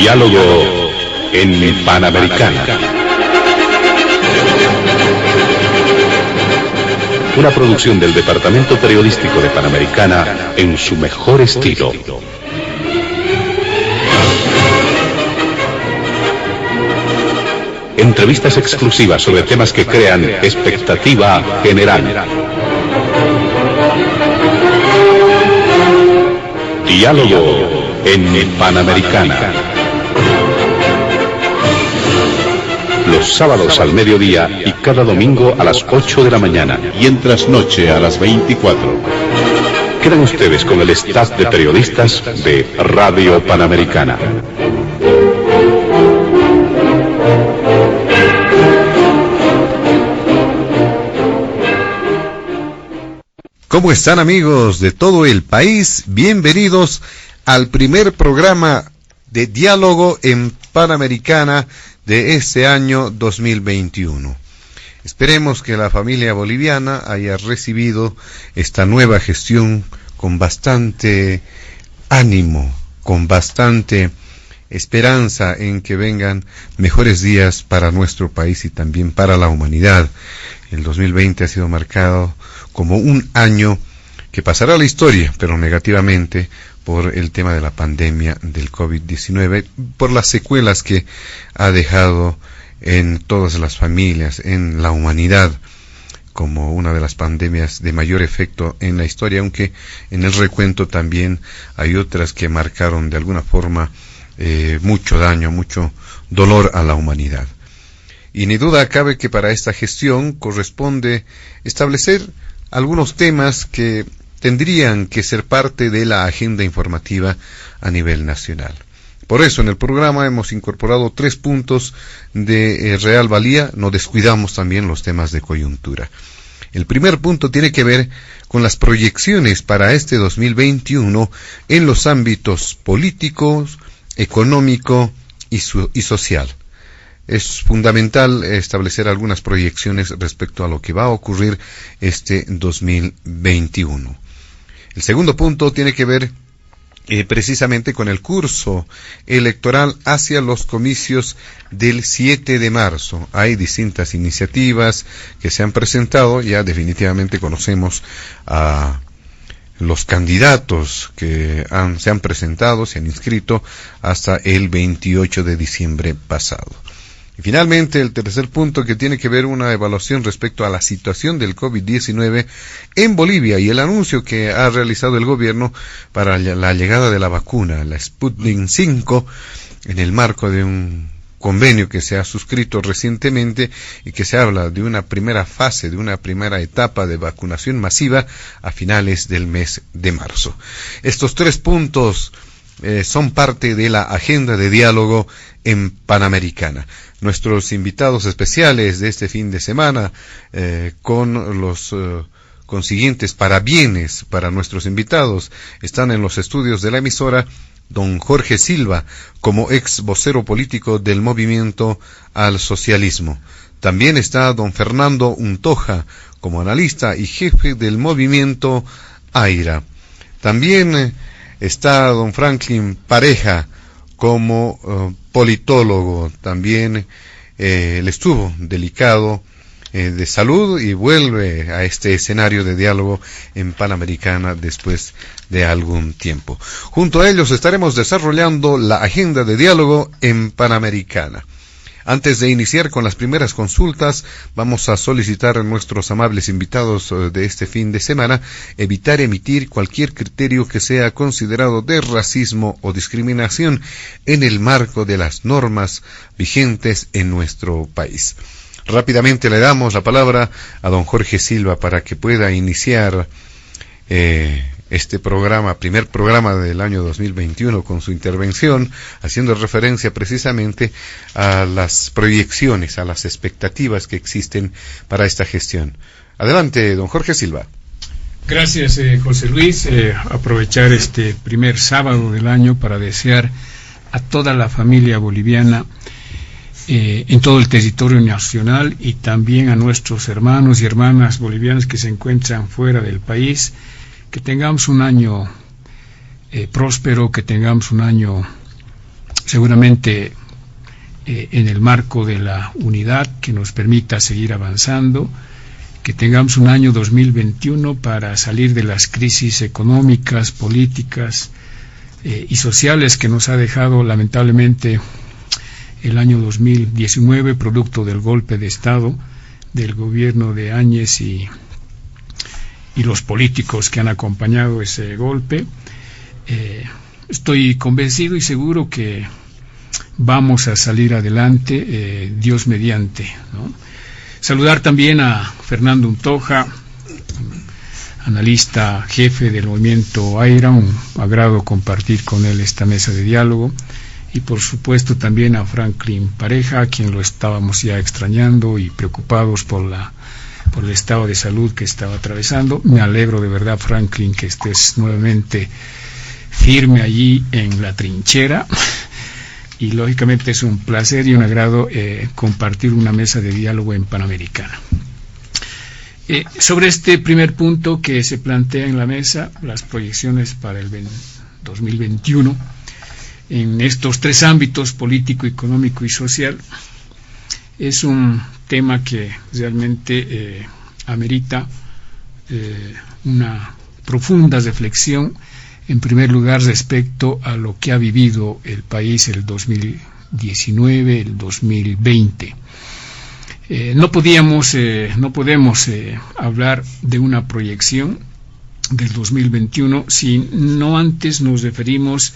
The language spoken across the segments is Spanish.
Diálogo en Panamericana. Una producción del Departamento Periodístico de Panamericana en su mejor estilo. Entrevistas exclusivas sobre temas que crean expectativa general. Diálogo en Panamericana. Los sábados al mediodía y cada domingo a las 8 de la mañana. Y en trasnoche a las 24. Quedan ustedes con el staff de periodistas de Radio Panamericana. ¿Cómo están, amigos de todo el país? Bienvenidos al primer programa de Diálogo en Panamericana de este año 2021. Esperemos que la familia boliviana haya recibido esta nueva gestión con bastante ánimo, con bastante esperanza en que vengan mejores días para nuestro país y también para la humanidad. El 2020 ha sido marcado como un año que pasará a la historia, pero negativamente, por el tema de la pandemia del COVID-19, por las secuelas que ha dejado en todas las familias, en la humanidad, como una de las pandemias de mayor efecto en la historia, aunque en el recuento también hay otras que marcaron de alguna forma mucho daño, mucho dolor a la humanidad. Y ni duda cabe que para esta gestión corresponde establecer algunos temas que tendrían que ser parte de la agenda informativa a nivel nacional. Por eso en el programa hemos incorporado 3 puntos de real valía, no descuidamos también los temas de coyuntura. El primer punto tiene que ver con las proyecciones para este 2021 en los ámbitos políticos, económico y social. Es fundamental establecer algunas proyecciones respecto a lo que va a ocurrir este 2021. El segundo punto tiene que ver precisamente con el curso electoral hacia los comicios del 7 de marzo. Hay distintas iniciativas que se han presentado, ya definitivamente conocemos a los candidatos que se han presentado, se han inscrito hasta el 28 de diciembre pasado. Y finalmente, el tercer punto, que tiene que ver una evaluación respecto a la situación del COVID-19 en Bolivia y el anuncio que ha realizado el gobierno para la llegada de la vacuna, la Sputnik 5, en el marco de un convenio que se ha suscrito recientemente y que se habla de una primera fase, de una primera etapa de vacunación masiva a finales del mes de marzo. Estos 3 puntos son parte de la agenda de diálogo en Panamericana. Nuestros invitados especiales de este fin de semana, con los consiguientes parabienes para nuestros invitados, están en los estudios de la emisora don Jorge Silva, como ex vocero político del Movimiento al Socialismo. También está don Fernando Untoja, como analista y jefe del Movimiento AIRA. También está don Franklin Pareja, como politólogo. También él estuvo delicado de salud y vuelve a este escenario de diálogo en Panamericana después de algún tiempo. Junto a ellos estaremos desarrollando la agenda de diálogo en Panamericana. Antes de iniciar con las primeras consultas, vamos a solicitar a nuestros amables invitados de este fin de semana evitar emitir cualquier criterio que sea considerado de racismo o discriminación en el marco de las normas vigentes en nuestro país. Rápidamente le damos la palabra a don Jorge Silva para que pueda iniciar este programa, primer programa del año 2021, con su intervención, haciendo referencia precisamente a las proyecciones, a las expectativas que existen para esta gestión. Adelante, don Jorge Silva. Gracias, José Luis. Aprovechar este primer sábado del año para desear a toda la familia boliviana en todo el territorio nacional y también a nuestros hermanos y hermanas bolivianos que se encuentran fuera del país, que tengamos un año próspero, que tengamos un año seguramente en el marco de la unidad que nos permita seguir avanzando, que tengamos un año 2021 para salir de las crisis económicas, políticas y sociales que nos ha dejado lamentablemente el año 2019, producto del golpe de Estado del gobierno de Áñez y los políticos que han acompañado ese golpe. Estoy convencido y seguro que vamos a salir adelante, Dios mediante, ¿no? Saludar también a Fernando Untoja, analista jefe del movimiento AIRA, un agrado compartir con él esta mesa de diálogo, y por supuesto también a Franklin Pareja, a quien lo estábamos ya extrañando y preocupados por el estado de salud que estaba atravesando. Me alegro de verdad, Franklin, que estés nuevamente firme allí en la trinchera, y lógicamente es un placer y un agrado compartir una mesa de diálogo en Panamericana. Sobre este primer punto que se plantea en la mesa, las proyecciones para el 2021, en estos tres ámbitos, político, económico y social, es un tema que realmente amerita una profunda reflexión, en primer lugar respecto a lo que ha vivido el país el 2019, el 2020. No podemos hablar de una proyección del 2021 si no antes nos referimos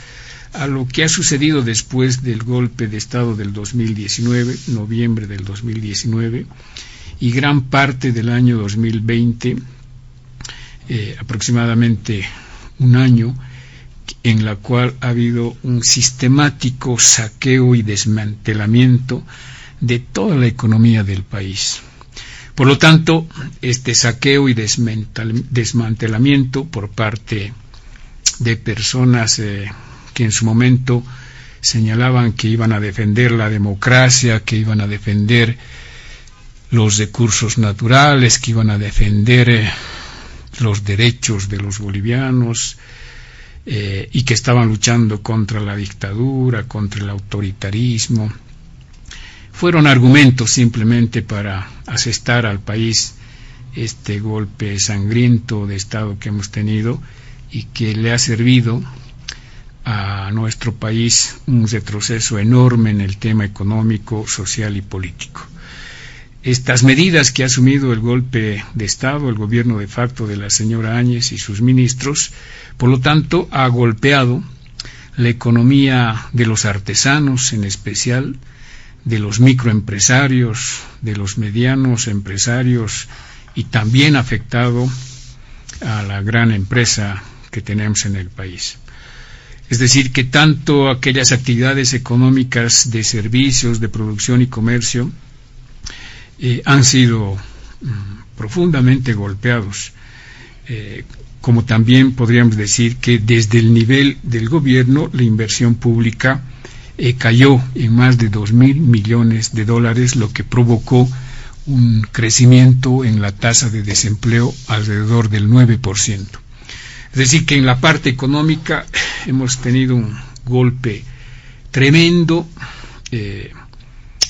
a lo que ha sucedido después del golpe de Estado del 2019, noviembre del 2019, y gran parte del año 2020, aproximadamente un año, en la cual ha habido un sistemático saqueo y desmantelamiento de toda la economía del país. Por lo tanto, este saqueo y desmantelamiento por parte de personas que en su momento señalaban que iban a defender la democracia, que iban a defender los recursos naturales, que iban a defender los derechos de los bolivianos, y que estaban luchando contra la dictadura, contra el autoritarismo. Fueron argumentos simplemente para asestar al país este golpe sangriento de Estado que hemos tenido y que le ha servido a nuestro país un retroceso enorme en el tema económico, social y político. Estas medidas que ha asumido el golpe de Estado, el gobierno de facto de la señora Áñez y sus ministros, por lo tanto, ha golpeado la economía de los artesanos, en especial de los microempresarios, de los medianos empresarios, y también ha afectado a la gran empresa que tenemos en el país. Es decir, que tanto aquellas actividades económicas de servicios, de producción y comercio han sido profundamente golpeados, como también podríamos decir que desde el nivel del gobierno la inversión pública cayó en más de 2.000 millones de dólares, lo que provocó un crecimiento en la tasa de desempleo alrededor del 9%. Es decir, que en la parte económica hemos tenido un golpe tremendo,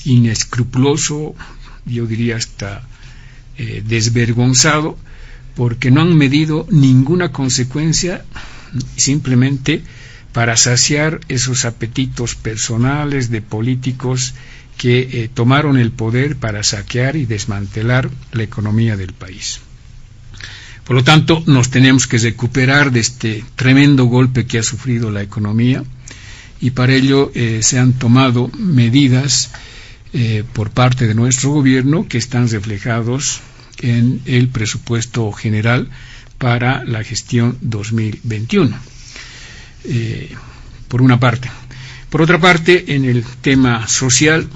inescrupuloso, yo diría hasta desvergonzado, porque no han medido ninguna consecuencia, simplemente para saciar esos apetitos personales de políticos que tomaron el poder para saquear y desmantelar la economía del país. Por lo tanto, nos tenemos que recuperar de este tremendo golpe que ha sufrido la economía, y para ello se han tomado medidas por parte de nuestro gobierno que están reflejados en el presupuesto general para la gestión 2021. Por una parte. Por otra parte, en el tema social,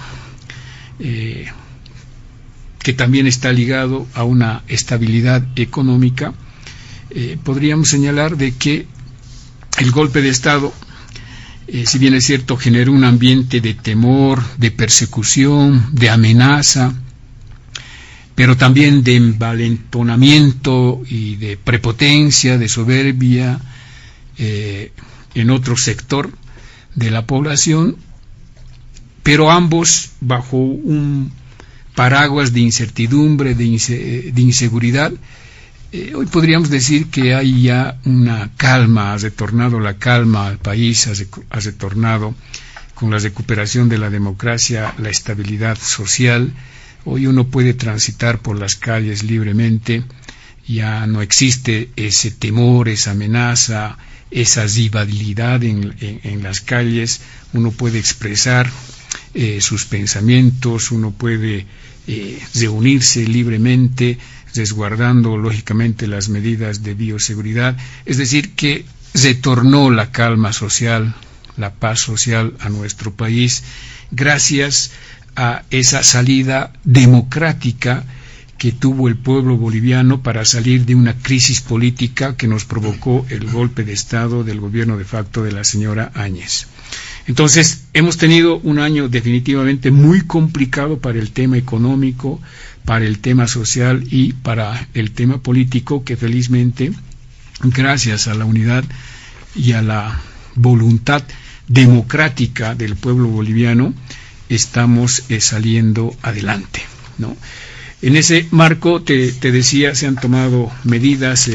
que también está ligado a una estabilidad económica, podríamos señalar de que el golpe de Estado, si bien es cierto, generó un ambiente de temor, de persecución, de amenaza, pero también de envalentonamiento y de prepotencia, de soberbia en otro sector de la población, pero ambos bajo un paraguas de incertidumbre, de inseguridad. Hoy podríamos decir que hay ya una calma, ha retornado la calma al país, ha retornado con la recuperación de la democracia, la estabilidad social. Hoy uno puede transitar por las calles libremente, ya no existe ese temor, esa amenaza, esa rivalidad en las calles. Uno puede expresar sus pensamientos, uno puede reunirse libremente, resguardando lógicamente las medidas de bioseguridad. Es decir, que retornó la calma social, la paz social a nuestro país gracias a esa salida democrática que tuvo el pueblo boliviano para salir de una crisis política que nos provocó el golpe de Estado del gobierno de facto de la señora Áñez. Entonces, hemos tenido un año definitivamente muy complicado para el tema económico, para el tema social y para el tema político, que felizmente, gracias a la unidad y a la voluntad democrática del pueblo boliviano, estamos saliendo adelante, ¿no? En ese marco, te decía, se han tomado medidas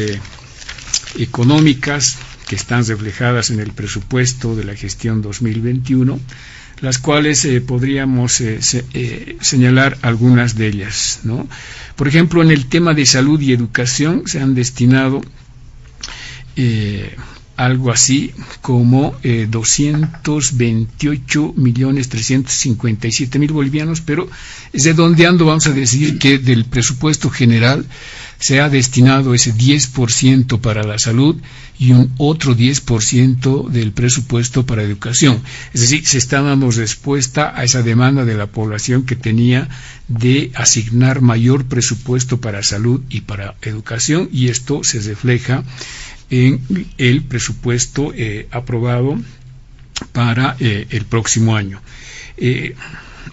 económicas que están reflejadas en el presupuesto de la gestión 2021, las cuales podríamos señalar algunas de ellas, ¿no? Por ejemplo, en el tema de salud y educación se han destinado algo así como 228.357.000 bolivianos, pero redondeando vamos a decir que del presupuesto general se ha destinado ese 10% para la salud y un otro 10% del presupuesto para educación. Es decir, se está dando respuesta a esa demanda de la población que tenía de asignar mayor presupuesto para salud y para educación, y esto se refleja en el presupuesto aprobado para el próximo año.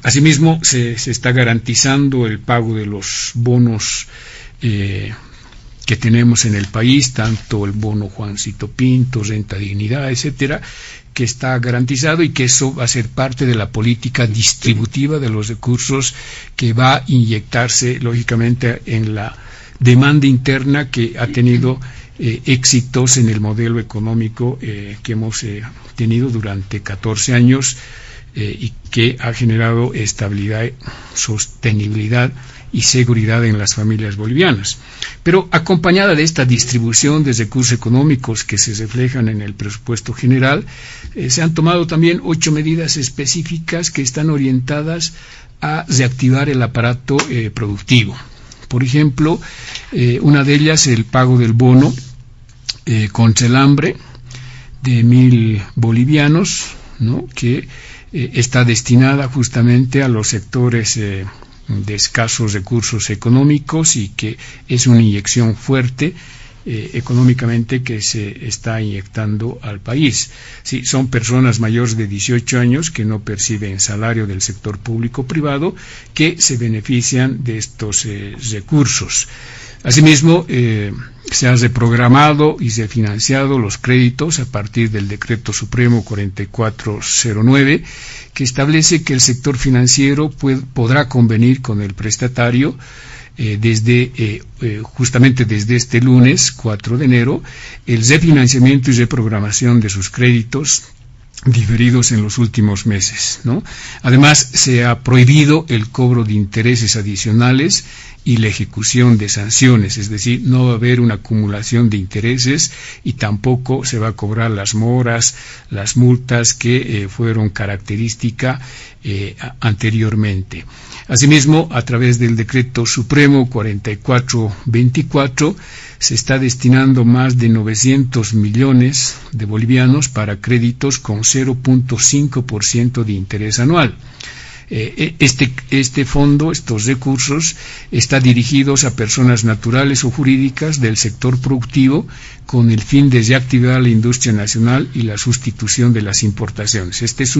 Asimismo, se está garantizando el pago de los bonos que tenemos en el país, tanto el bono Juancito Pinto, renta dignidad, etcétera, que está garantizado, y que eso va a ser parte de la política distributiva de los recursos que va a inyectarse lógicamente en la demanda interna que ha tenido éxitos en el modelo económico que hemos tenido durante 14 años y que ha generado estabilidad, sostenibilidad y seguridad en las familias bolivianas. Pero acompañada de esta distribución de recursos económicos que se reflejan en el presupuesto general, se han tomado también 8 medidas específicas que están orientadas a reactivar el aparato productivo. Por ejemplo, una de ellas, el pago del bono contra el hambre de 1.000 bolivianos, ¿no?, que está destinada justamente a los sectores de escasos recursos económicos, y que es una inyección fuerte económicamente que se está inyectando al país. Sí, son personas mayores de 18 años que no perciben salario del sector público-privado que se benefician de estos recursos. Asimismo, se han reprogramado y refinanciado los créditos a partir del Decreto Supremo 4409, que establece que el sector financiero podrá convenir con el prestatario justamente desde este lunes 4 de enero, el refinanciamiento y reprogramación de sus créditos diferidos en los últimos meses, ¿no? Además, se ha prohibido el cobro de intereses adicionales y la ejecución de sanciones, es decir, no va a haber una acumulación de intereses y tampoco se va a cobrar las moras, las multas que fueron característica anteriormente. Asimismo, a través del Decreto Supremo 4424, se está destinando más de 900 millones de bolivianos para créditos con 0.5% de interés anual. Este fondo, estos recursos, está dirigidos a personas naturales o jurídicas del sector productivo con el fin de reactivar la industria nacional y la sustitución de las importaciones. Esta es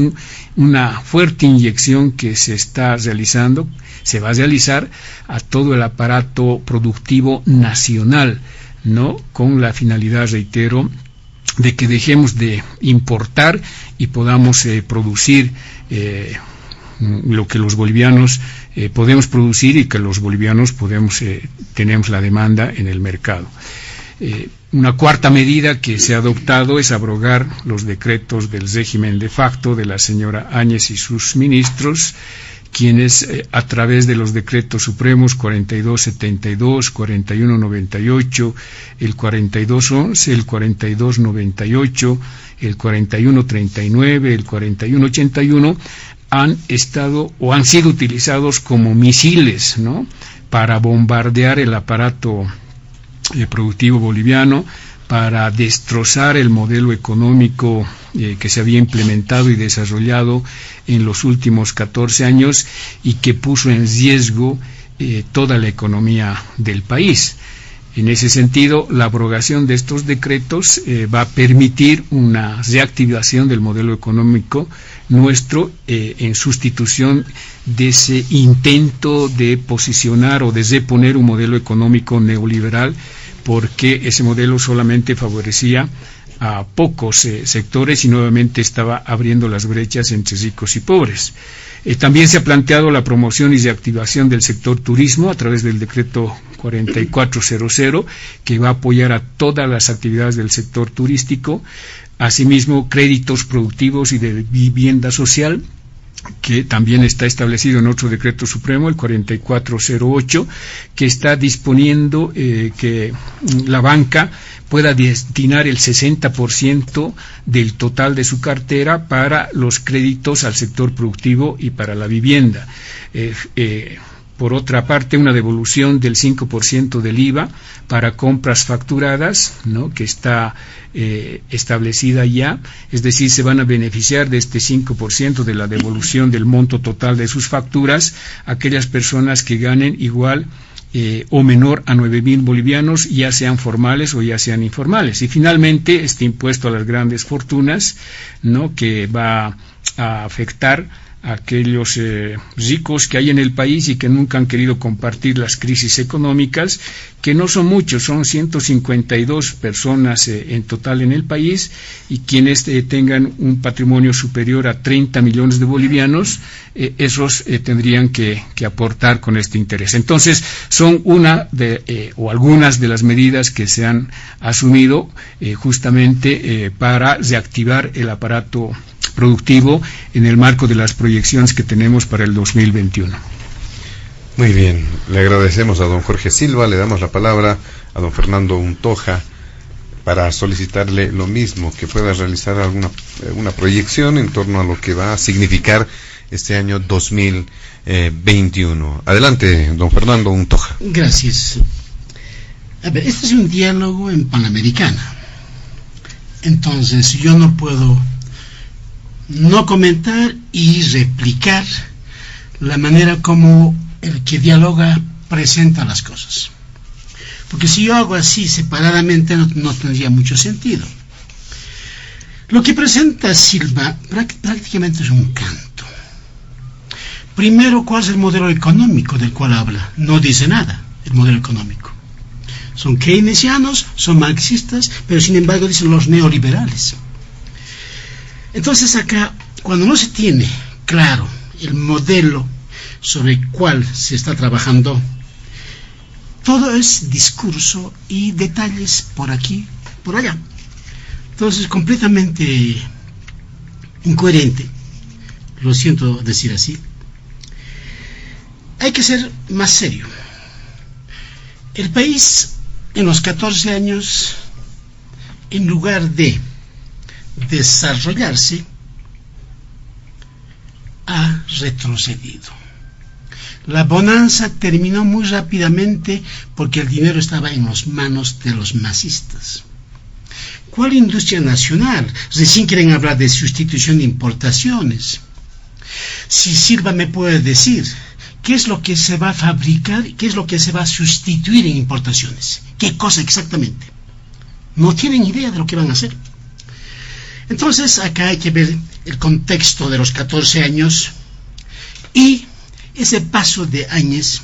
una fuerte inyección que se está realizando, se va a realizar a todo el aparato productivo nacional, ¿no?, con la finalidad, reitero, de que dejemos de importar y podamos producir lo que los bolivianos podemos producir y que los bolivianos tenemos la demanda en el mercado. Una cuarta medida que se ha adoptado es abrogar los decretos del régimen de facto de la señora Áñez y sus ministros, quienes a través de los decretos supremos 4272, 4198, el 4211, el 4298, el 4139, el 4181, han estado o han sido utilizados como misiles, ¿no?, para bombardear el aparato productivo boliviano, para destrozar el modelo económico que se había implementado y desarrollado en los últimos 14 años y que puso en riesgo toda la economía del país. En ese sentido, la abrogación de estos decretos va a permitir una reactivación del modelo económico nuestro en sustitución de ese intento de posicionar o de reponer un modelo económico neoliberal, porque ese modelo solamente favorecía a pocos sectores y nuevamente estaba abriendo las brechas entre ricos y pobres. También se ha planteado la promoción y reactivación del sector turismo a través del decreto 4400, que va a apoyar a todas las actividades del sector turístico, asimismo créditos productivos y de vivienda social, que también está establecido en otro decreto supremo, el 4408, que está disponiendo que la banca pueda destinar el 60% del total de su cartera para los créditos al sector productivo y para la vivienda. Por otra parte, una devolución del 5% del IVA para compras facturadas, ¿no?, que está establecida ya, es decir, se van a beneficiar de este 5% de la devolución del monto total de sus facturas aquellas personas que ganen igual o menor a 9.000 bolivianos, ya sean formales o ya sean informales. Y finalmente, este impuesto a las grandes fortunas, ¿no?, que va a afectar a aquellos ricos que hay en el país y que nunca han querido compartir las crisis económicas, que no son muchos, son 152 personas en total en el país, y quienes tengan un patrimonio superior a 30 millones de bolivianos, esos tendrían que aportar con este interés. Entonces, son o algunas de las medidas que se han asumido justamente para reactivar el aparato productivo en el marco de las proyecciones que tenemos para el 2021. Muy bien, le agradecemos a don Jorge Silva, le damos la palabra a don Fernando Untoja para solicitarle lo mismo, que pueda realizar una proyección en torno a lo que va a significar este año 2021. Adelante, don Fernando Untoja. Gracias. A ver, este es un diálogo en Panamericana, entonces yo no puedo no comentar y replicar la manera como el que dialoga presenta las cosas, porque si yo hago así separadamente no tendría mucho sentido. Lo que presenta Silva prácticamente es un canto. Primero, ¿cuál es el modelo económico del cual habla? No dice nada el modelo económico. Son keynesianos, son marxistas, pero sin embargo dicen los neoliberales. Entonces acá, cuando no se tiene claro el modelo sobre el cual se está trabajando, todo es discurso y detalles por aquí, por allá. Entonces, completamente incoherente, lo siento decir así. Hay que ser más serio. El país, en los 14 años, en lugar de desarrollarse, ha retrocedido. La bonanza terminó muy rápidamente porque el dinero estaba en las manos de los masistas. ¿Cuál industria nacional? Recién quieren hablar de sustitución de importaciones. Si Silva me puede decir qué es lo que se va a fabricar, qué es lo que se va a sustituir en importaciones, qué cosa exactamente. No tienen idea de lo que van a hacer. Entonces acá hay que ver el contexto de los 14 años y ese paso de Áñez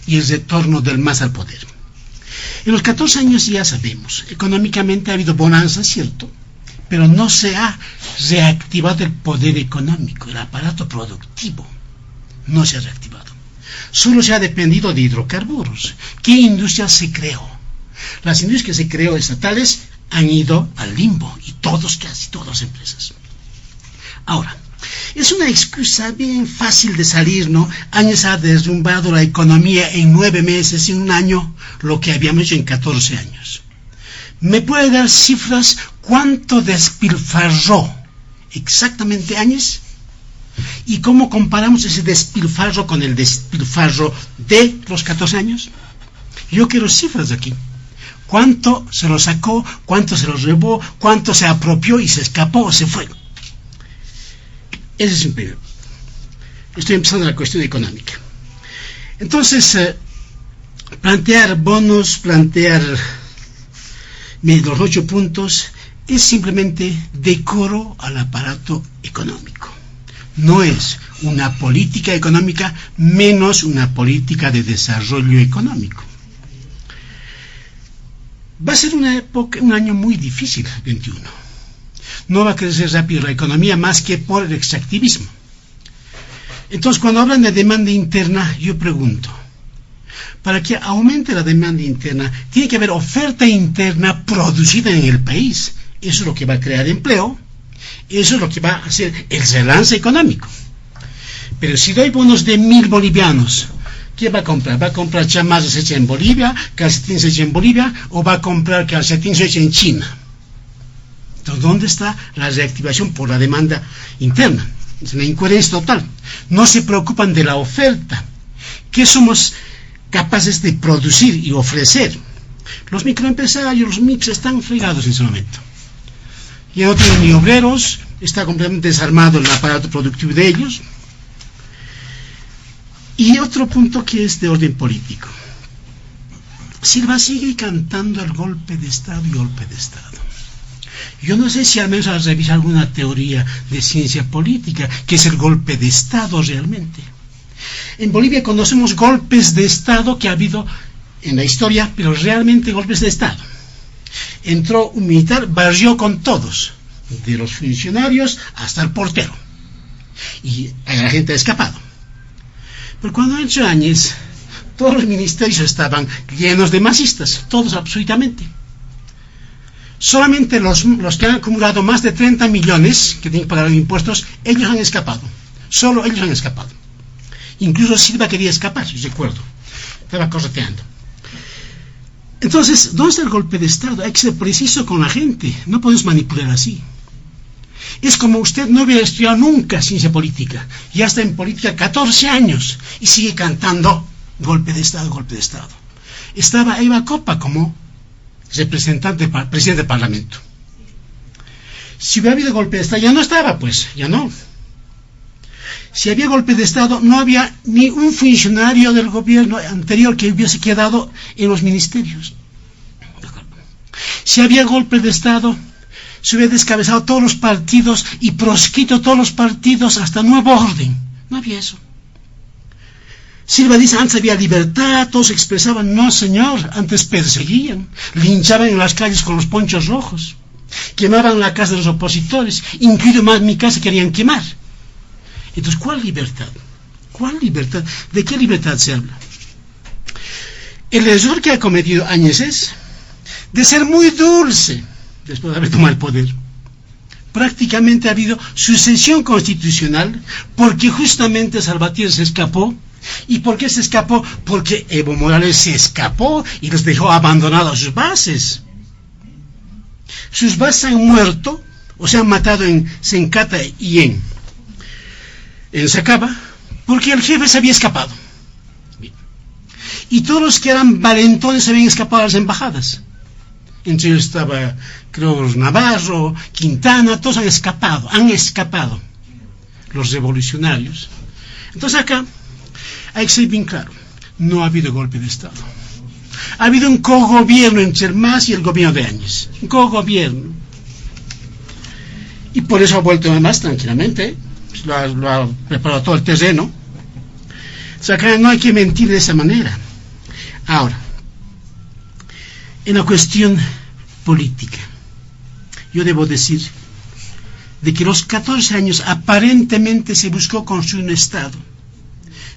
y el retorno del MAS al poder. En los 14 años ya sabemos, económicamente ha habido bonanza, cierto, pero no se ha reactivado el poder económico, el aparato productivo. no se ha reactivado. Solo se ha dependido de hidrocarburos. ¿Qué industria se creó? Las industrias que se creó estatales han ido al limbo, y casi todas las empresas. Ahora, es una excusa bien fácil de salir, ¿no? Áñez ha derrumbado la economía en 9 meses, en un año, lo que habíamos hecho en 14 años. ¿Me puede dar cifras cuánto despilfarró exactamente Áñez? ¿Y cómo comparamos ese despilfarro con el despilfarro de los 14 años? Yo quiero cifras de aquí. ¿Cuánto se lo sacó? ¿Cuánto se lo robó? ¿Cuánto se apropió y se escapó o se fue? Ese es un primero. Estoy empezando la cuestión económica. Entonces, plantear bonos, plantear los 8 puntos, es simplemente decoro al aparato económico. No es una política económica menos una política de desarrollo económico. Va a ser un año muy difícil, 21. No va a crecer rápido la economía más que por el extractivismo. Entonces, cuando hablan de demanda interna, yo pregunto, para que aumente la demanda interna, tiene que haber oferta interna producida en el país. Eso es lo que va a crear empleo, eso es lo que va a hacer el relance económico. Pero si doy bonos de 1.000 bolivianos, ¿qué va a comprar? ¿Va a comprar chamarras hechas en Bolivia, calcetines hechos en Bolivia, o va a comprar calcetines hechos en China? Entonces, ¿dónde está la reactivación por la demanda interna? Es una incoherencia total. No se preocupan de la oferta. ¿Qué somos capaces de producir y ofrecer? Los microempresarios, los MIPS, están fregados en ese momento. Ya no tienen ni obreros, está completamente desarmado el aparato productivo de ellos. Y otro punto que es de orden político. Silva sigue cantando el golpe de Estado y golpe de Estado. Yo no sé si al menos has revisado alguna teoría de ciencia política, que es el golpe de Estado realmente. En Bolivia conocemos golpes de Estado que ha habido en la historia, pero realmente golpes de Estado. Entró un militar, barrió con todos, de los funcionarios hasta el portero, y la gente ha escapado. Pero cuando entró Áñez, todos los ministerios estaban llenos de masistas, todos absolutamente. Solamente los que han acumulado más de 30 millones que tienen que pagar los impuestos, ellos han escapado. Solo ellos han escapado. Incluso Silva quería escapar, yo recuerdo. Estaba correteando. Entonces, ¿dónde está el golpe de Estado? Hay que ser preciso con la gente. No podemos manipular así. Es como usted no hubiera estudiado nunca ciencia política. Ya está en política 14 años y sigue cantando golpe de Estado, golpe de Estado. Estaba Eva Copa como presidente del Parlamento. Si hubiera habido golpe de Estado, ya no estaba, pues, ya no. Si había golpe de Estado, no había ni un funcionario del gobierno anterior que hubiese quedado en los ministerios. Si había golpe de Estado, se hubiera descabezado todos los partidos y proscrito todos los partidos hasta nuevo orden. No había eso. Silva dice, antes había libertad, todos expresaban, no señor, antes perseguían, linchaban en las calles con los ponchos rojos, quemaban la casa de los opositores, incluido más mi casa querían quemar. Entonces, ¿cuál libertad? ¿Cuál libertad? ¿De qué libertad se habla? El error que ha cometido Áñez es de ser muy dulce después de haber tomado el poder. Prácticamente ha habido sucesión constitucional porque justamente Salvatierra se escapó. ¿Y por qué se escapó? Porque Evo Morales se escapó y los dejó abandonados a sus bases. Sus bases han muerto o se han matado en Sencata y en Sacaba porque el jefe se había escapado. Bien. Y todos los que eran valentones se habían escapado a las embajadas. Entre ellos estaba, creo, Navarro, Quintana, todos han escapado los revolucionarios. Entonces acá hay que ser bien claro, no ha habido golpe de Estado. Ha habido un cogobierno entre el MAS y el gobierno de Áñez. Un cogobierno. Y por eso ha vuelto además tranquilamente, lo ha preparado todo el terreno. O sea, acá no hay que mentir de esa manera. Ahora, en la cuestión política, yo debo decir de que los 14 años aparentemente se buscó construir un Estado.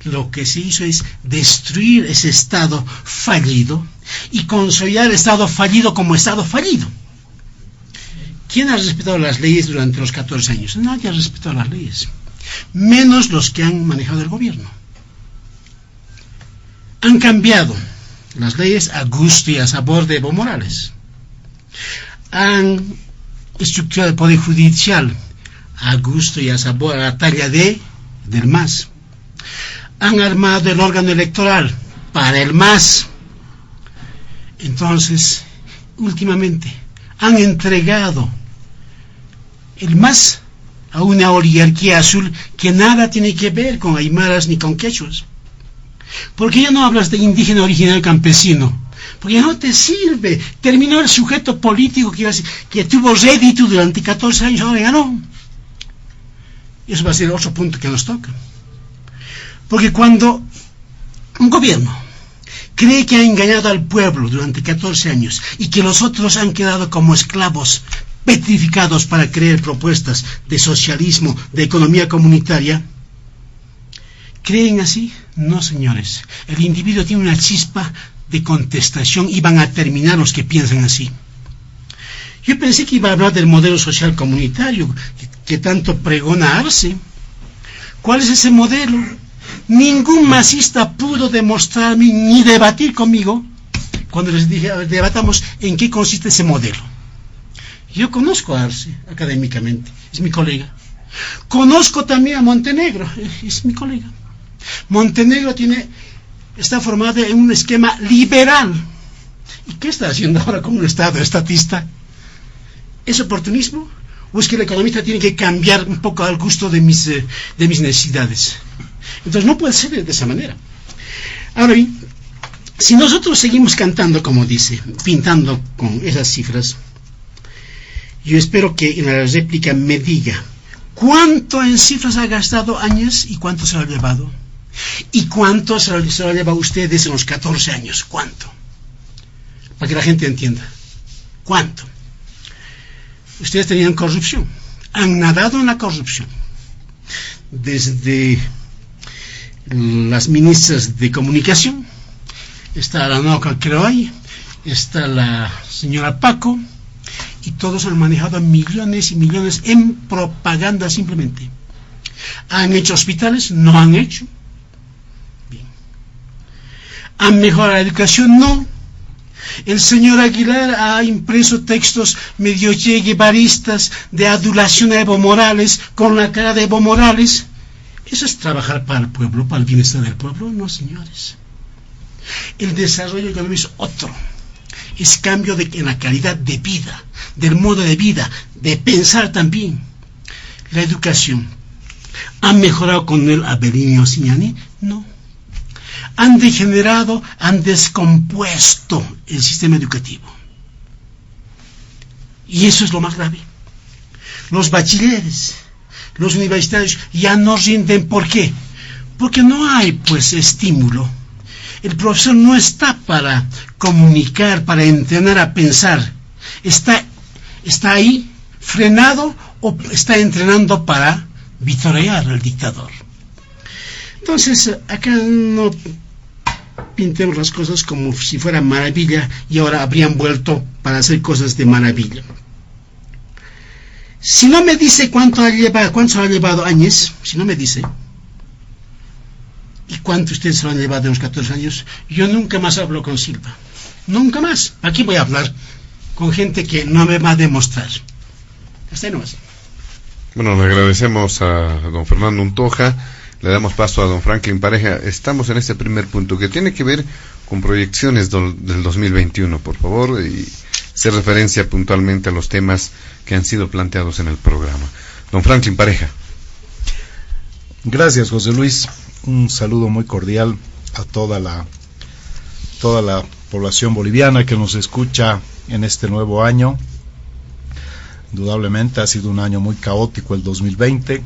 lo que se hizo es destruir ese Estado fallido y consolidar el Estado fallido como Estado fallido. ¿Quién ha respetado las leyes durante los 14 años? Nadie ha respetado las leyes, menos los que han manejado el gobierno. Han cambiado las leyes a gusto y a sabor de Evo Morales. Han estructurado el Poder Judicial a gusto y a sabor, a la talla del MAS. Han armado el órgano electoral para el MAS. Entonces, últimamente, han entregado el MAS a una oligarquía azul que nada tiene que ver con aymaras ni con quechuas. ¿Por qué ya no hablas de indígena original campesino? Porque no te sirve. Terminó el sujeto político que tuvo rédito durante 14 años, ahora ya no. Eso va a ser otro punto que nos toca. Porque cuando un gobierno cree que ha engañado al pueblo durante 14 años y que los otros han quedado como esclavos petrificados para creer propuestas de socialismo, de economía comunitaria, ¿creen así? No, señores. El individuo tiene una chispa de contestación y van a terminar los que piensan así. Yo pensé que iba a hablar del modelo social comunitario que tanto pregona Arce. ¿Cuál es ese modelo? Ningún masista pudo demostrarme ni debatir conmigo cuando les dije, a ver, debatamos en qué consiste ese modelo. Yo conozco a Arce académicamente, es mi colega. Conozco también a Montenegro, es mi colega. Montenegro está formado en un esquema liberal. ¿Y qué está haciendo ahora como un Estado estatista? ¿Es oportunismo? ¿O es que el economista tiene que cambiar un poco al gusto de mis necesidades? Entonces no puede ser de esa manera. Ahora bien, si nosotros seguimos cantando, como dice, pintando con esas cifras, yo espero que en la réplica me diga cuánto en cifras ha gastado Áñez y cuánto se lo ha llevado. ¿Y cuánto se lo ha llevado ustedes en los 14 años? ¿Cuánto? Para que la gente entienda. ¿Cuánto? Ustedes tenían corrupción. Han nadado en la corrupción. Desde las ministras de comunicación, está la Noca Creoy, está la señora Paco, y todos han manejado millones y millones en propaganda simplemente. ¿Han hecho hospitales? No han hecho. Bien. ¿Han mejorado la educación? No. El señor Aguilar ha impreso textos medio guevaristas de adulación a Evo Morales con la cara de Evo Morales. ¿Eso es trabajar para el pueblo, para el bienestar del pueblo? No, señores. El desarrollo económico es otro. Es cambio en la calidad de vida, del modo de vida, de pensar también. La educación. ¿Han mejorado con el Avelino Signani? No. Han degenerado, han descompuesto el sistema educativo. Y eso es lo más grave. Los bachilleres, los universitarios ya no rinden. ¿Por qué? Porque no hay, pues, estímulo. El profesor no está para comunicar, para entrenar a pensar. Está ahí frenado o está entrenando para vitorear al dictador. Entonces, acá no pintemos las cosas como si fuera maravilla y ahora habrían vuelto para hacer cosas de maravilla. Si no me dice cuánto se ha llevado Áñez, si no me dice, ¿y cuánto ustedes se lo han llevado en los 14 años? Yo nunca más hablo con Silva. Nunca más. Aquí voy a hablar con gente que no me va a demostrar. Hasta ahí nomás. Bueno, le agradecemos a don Fernando Untoja. Le damos paso a don Franklin Pareja. Estamos en este primer punto que tiene que ver con proyecciones del 2021, por favor, y hacer referencia puntualmente a los temas que han sido planteados en el programa. Don Franklin Pareja. Gracias, José Luis. Un saludo muy cordial a toda la población boliviana que nos escucha en este nuevo año. Indudablemente ha sido un año muy caótico el 2020.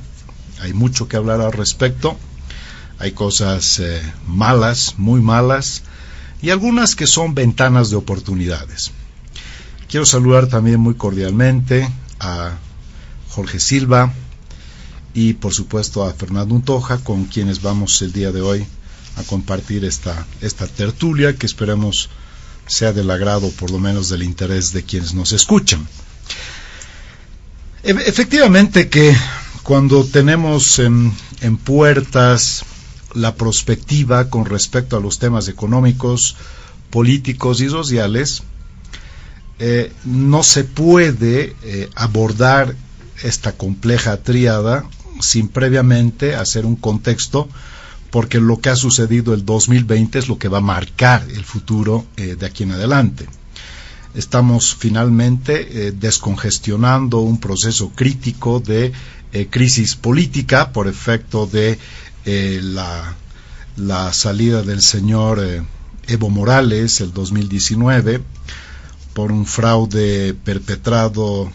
Hay mucho que hablar al respecto. Hay cosas malas, muy malas, y algunas que son ventanas de oportunidades. Quiero saludar también muy cordialmente a Jorge Silva y por supuesto a Fernando Untoja, con quienes vamos el día de hoy a compartir esta tertulia, que esperemos sea del agrado, por lo menos del interés de quienes nos escuchan. Efectivamente que cuando tenemos en puertas la perspectiva con respecto a los temas económicos, políticos y sociales, no se puede abordar esta compleja tríada sin previamente hacer un contexto, porque lo que ha sucedido el 2020 es lo que va a marcar el futuro de aquí en adelante. Estamos finalmente descongestionando un proceso crítico de crisis política por efecto de la salida del señor Evo Morales el 2019 por un fraude perpetrado.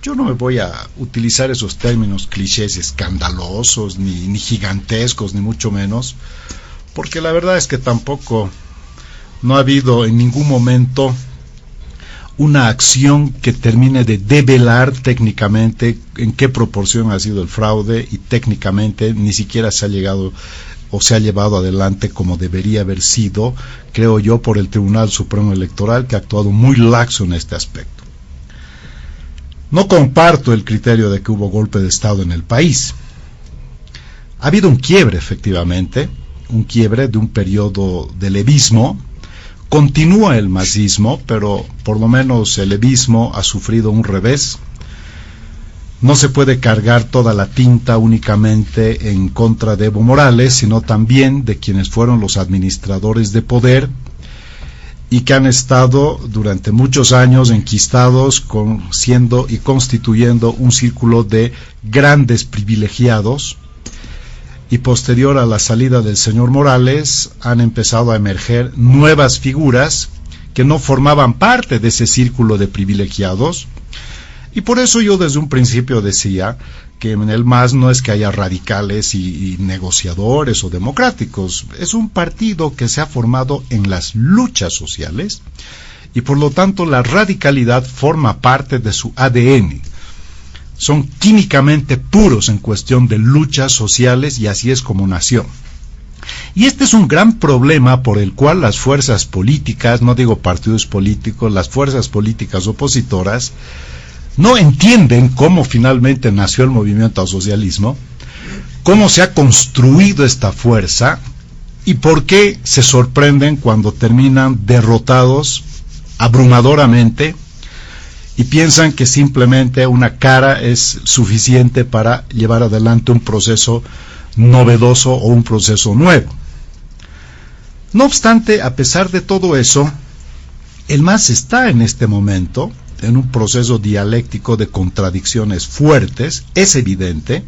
Yo no me voy a utilizar esos términos clichés escandalosos, ni gigantescos, ni mucho menos, porque la verdad es que tampoco no ha habido en ningún momento una acción que termine de develar técnicamente en qué proporción ha sido el fraude, y técnicamente ni siquiera se ha llegado o se ha llevado adelante como debería haber sido, creo yo, por el Tribunal Supremo Electoral, que ha actuado muy laxo en este aspecto. No comparto el criterio de que hubo golpe de Estado en el país. Ha habido un quiebre, efectivamente, un quiebre de un periodo de levismo. Continúa el masismo, pero por lo menos el levismo ha sufrido un revés. No se puede cargar toda la tinta únicamente en contra de Evo Morales, sino también de quienes fueron los administradores de poder y que han estado durante muchos años enquistados siendo y constituyendo un círculo de grandes privilegiados, y posterior a la salida del señor Morales han empezado a emerger nuevas figuras que no formaban parte de ese círculo de privilegiados, y por eso yo desde un principio decía que en el MAS no es que haya radicales y negociadores o democráticos, es un partido que se ha formado en las luchas sociales, y por lo tanto la radicalidad forma parte de su ADN. Son químicamente puros en cuestión de luchas sociales, y así es como nació. Y este es un gran problema por el cual las fuerzas políticas, no digo partidos políticos, las fuerzas políticas opositoras, no entienden cómo finalmente nació el movimiento al socialismo, cómo se ha construido esta fuerza y por qué se sorprenden cuando terminan derrotados abrumadoramente y piensan que simplemente una cara es suficiente para llevar adelante un proceso novedoso o un proceso nuevo. No obstante, a pesar de todo eso, el MAS está en este momento en un proceso dialéctico de contradicciones fuertes, es evidente.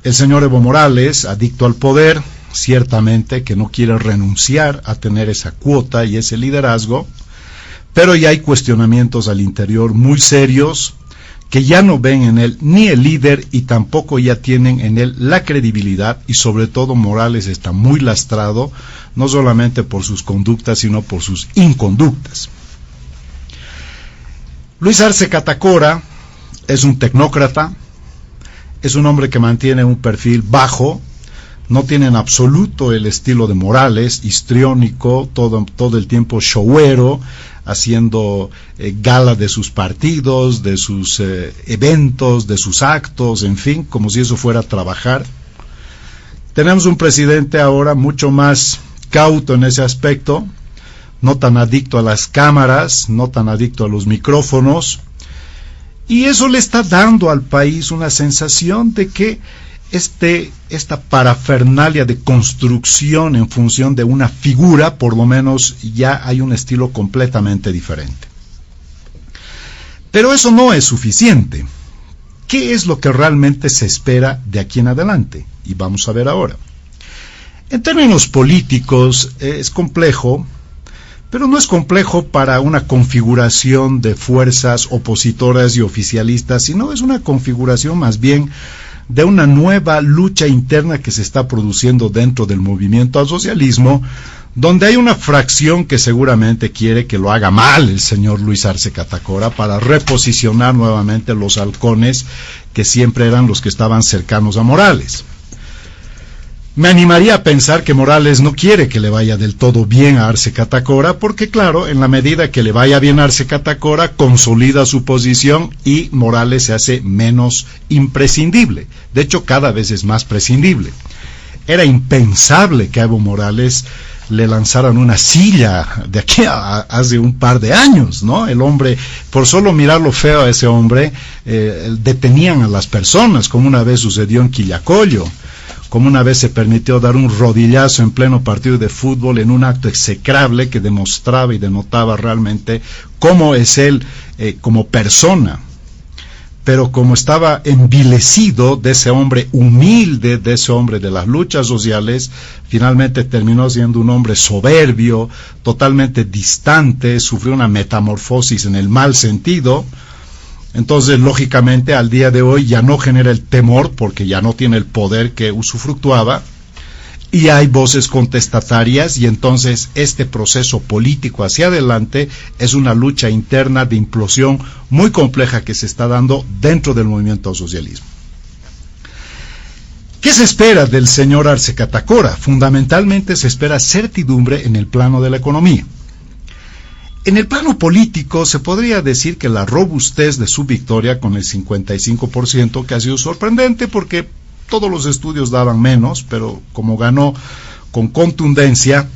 El señor Evo Morales, adicto al poder, ciertamente que no quiere renunciar a tener esa cuota y ese liderazgo, pero ya hay cuestionamientos al interior muy serios que ya no ven en él ni el líder y tampoco ya tienen en él la credibilidad, y sobre todo Morales está muy lastrado, no solamente por sus conductas, sino por sus inconductas. Luis Arce Catacora es un tecnócrata, es un hombre que mantiene un perfil bajo, no tiene en absoluto el estilo de Morales, histriónico, todo el tiempo showero, haciendo gala de sus partidos, de sus eventos, de sus actos, en fin, como si eso fuera a trabajar. Tenemos un presidente ahora mucho más cauto en ese aspecto, no tan adicto a las cámaras, no tan adicto a los micrófonos, y eso le está dando al país una sensación de que esta parafernalia de construcción en función de una figura, por lo menos ya hay un estilo completamente diferente. Pero eso no es suficiente. ¿Qué es lo que realmente se espera de aquí en adelante? Y vamos a ver ahora. En términos políticos es complejo, pero no es complejo para una configuración de fuerzas opositoras y oficialistas, sino es una configuración más bien de una nueva lucha interna que se está produciendo dentro del movimiento al socialismo, donde hay una fracción que seguramente quiere que lo haga mal el señor Luis Arce Catacora para reposicionar nuevamente los halcones que siempre eran los que estaban cercanos a Morales. Me animaría a pensar que Morales no quiere que le vaya del todo bien a Arce Catacora, porque claro, en la medida que le vaya bien a Arce Catacora, consolida su posición y Morales se hace menos imprescindible. De hecho, cada vez es más prescindible. Era impensable que a Evo Morales le lanzaran una silla de aquí a hace un par de años, ¿no? El hombre, por solo mirarlo feo a ese hombre, detenían a las personas, como una vez sucedió en Quillacollo, como una vez se permitió dar un rodillazo en pleno partido de fútbol en un acto execrable que demostraba y denotaba realmente cómo es él como persona. Pero como estaba envilecido de ese hombre humilde, de ese hombre de las luchas sociales, finalmente terminó siendo un hombre soberbio, totalmente distante, sufrió una metamorfosis en el mal sentido. Entonces, lógicamente, al día de hoy ya no genera el temor, porque ya no tiene el poder que usufructuaba, y hay voces contestatarias, y entonces este proceso político hacia adelante es una lucha interna de implosión muy compleja que se está dando dentro del movimiento al socialismo. ¿Qué se espera del señor Arce Catacora? Fundamentalmente se espera certidumbre en el plano de la economía. En el plano político se podría decir que la robustez de su victoria con el 55%, que ha sido sorprendente porque todos los estudios daban menos, pero como ganó con contundencia,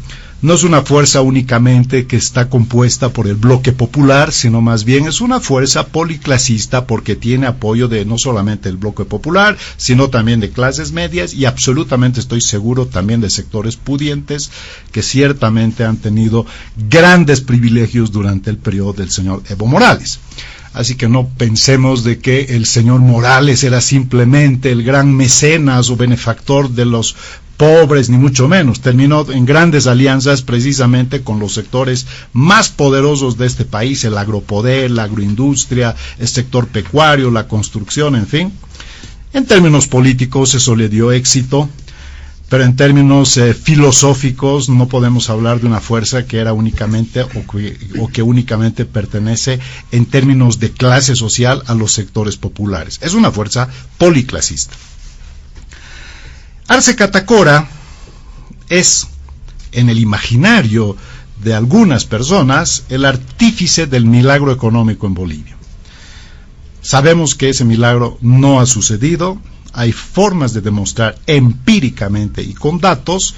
no es una fuerza únicamente que está compuesta por el bloque popular, sino más bien es una fuerza policlasista porque tiene apoyo de no solamente el bloque popular, sino también de clases medias y absolutamente estoy seguro también de sectores pudientes que ciertamente han tenido grandes privilegios durante el periodo del señor Evo Morales. Así que no pensemos de que el señor Morales era simplemente el gran mecenas o benefactor de los pobres, ni mucho menos. Terminó en grandes alianzas precisamente con los sectores más poderosos de este país, el agropoder, la agroindustria, el sector pecuario, la construcción, en fin. En términos políticos eso le dio éxito, pero en términos filosóficos no podemos hablar de una fuerza que era únicamente o que únicamente pertenece en términos de clase social a los sectores populares. Es una fuerza policlasista. Arce Catacora es, en el imaginario de algunas personas, el artífice del milagro económico en Bolivia. Sabemos que ese milagro no ha sucedido. Hay formas de demostrar empíricamente y con datos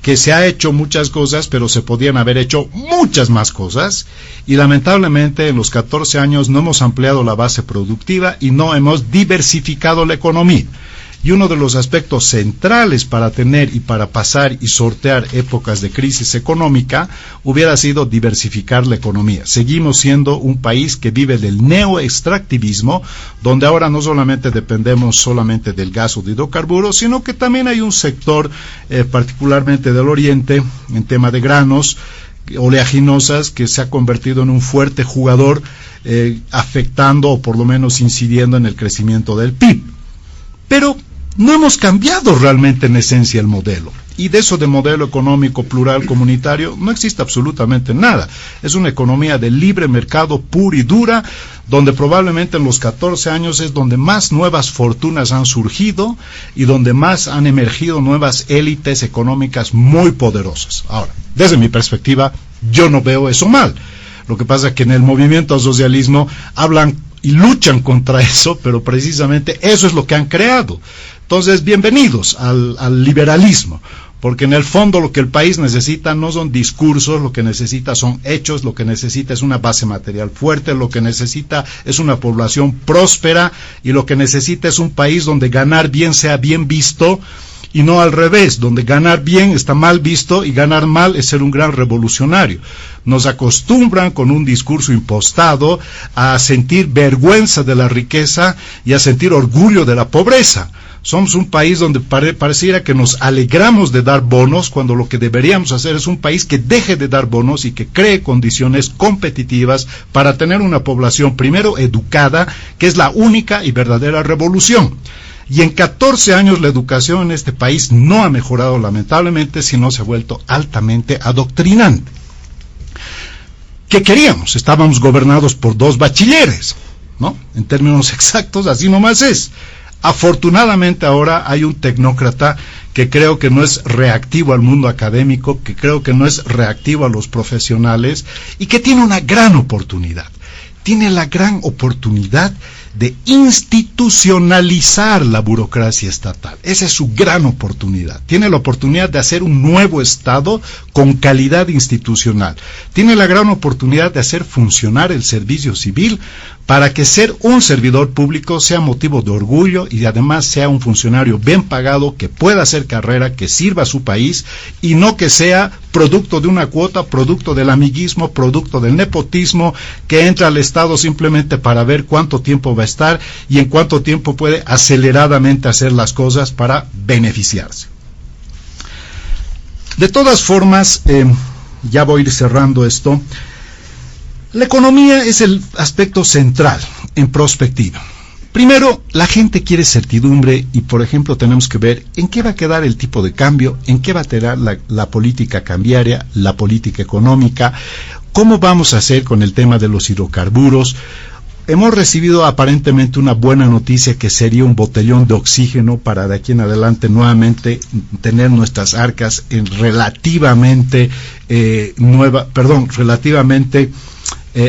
que se ha hecho muchas cosas, pero se podían haber hecho muchas más cosas, y lamentablemente en los 14 años no hemos ampliado la base productiva y no hemos diversificado la economía. Y uno de los aspectos centrales para tener y para pasar y sortear épocas de crisis económica hubiera sido diversificar la economía. Seguimos siendo un país que vive del neoextractivismo, donde ahora no solamente dependemos solamente del gas o de hidrocarburos, sino que también hay un sector, particularmente del oriente, en tema de granos, oleaginosas, que se ha convertido en un fuerte jugador, afectando o por lo menos incidiendo en el crecimiento del PIB. Pero no hemos cambiado realmente en esencia el modelo. Y de eso de modelo económico plural comunitario no existe absolutamente nada. Es una economía de libre mercado pura y dura, donde probablemente en los 14 años es donde más nuevas fortunas han surgido y donde más han emergido nuevas élites económicas muy poderosas. Ahora, desde mi perspectiva, yo no veo eso mal. Lo que pasa es que en el movimiento al socialismo hablan y luchan contra eso, pero precisamente eso es lo que han creado. Entonces, bienvenidos al liberalismo, porque en el fondo lo que el país necesita no son discursos, lo que necesita son hechos, lo que necesita es una base material fuerte, lo que necesita es una población próspera, y lo que necesita es un país donde ganar bien sea bien visto, y no al revés, donde ganar bien está mal visto y ganar mal es ser un gran revolucionario. Nos acostumbran con un discurso impostado a sentir vergüenza de la riqueza y a sentir orgullo de la pobreza. Somos un país donde pareciera que nos alegramos de dar bonos, cuando lo que deberíamos hacer es un país que deje de dar bonos y que cree condiciones competitivas para tener una población primero educada, que es la única y verdadera revolución. Y en 14 años la educación en este país no ha mejorado lamentablemente, sino se ha vuelto altamente adoctrinante. ¿Qué queríamos? Estábamos gobernados por 2 bachilleres, ¿no? En términos exactos, así nomás es. Afortunadamente ahora hay un tecnócrata que creo que no es reactivo al mundo académico, que creo que no es reactivo a los profesionales y que tiene una gran oportunidad. Tiene la gran oportunidad de institucionalizar la burocracia estatal. Esa es su gran oportunidad. Tiene la oportunidad de hacer un nuevo Estado con calidad institucional. Tiene la gran oportunidad de hacer funcionar el servicio civil para que ser un servidor público sea motivo de orgullo y además sea un funcionario bien pagado, que pueda hacer carrera, que sirva a su país y no que sea producto de una cuota, producto del amiguismo, producto del nepotismo, que entra al Estado simplemente para ver cuánto tiempo va a estar y en cuánto tiempo puede aceleradamente hacer las cosas para beneficiarse. De todas formas, ya voy a ir cerrando esto. La economía es el aspecto central en prospectiva. Primero, la gente quiere certidumbre y, por ejemplo, tenemos que ver en qué va a quedar el tipo de cambio, en qué va a quedar la política cambiaria, la política económica, cómo vamos a hacer con el tema de los hidrocarburos. Hemos recibido aparentemente una buena noticia que sería un botellón de oxígeno para de aquí en adelante nuevamente tener nuestras arcas en relativamente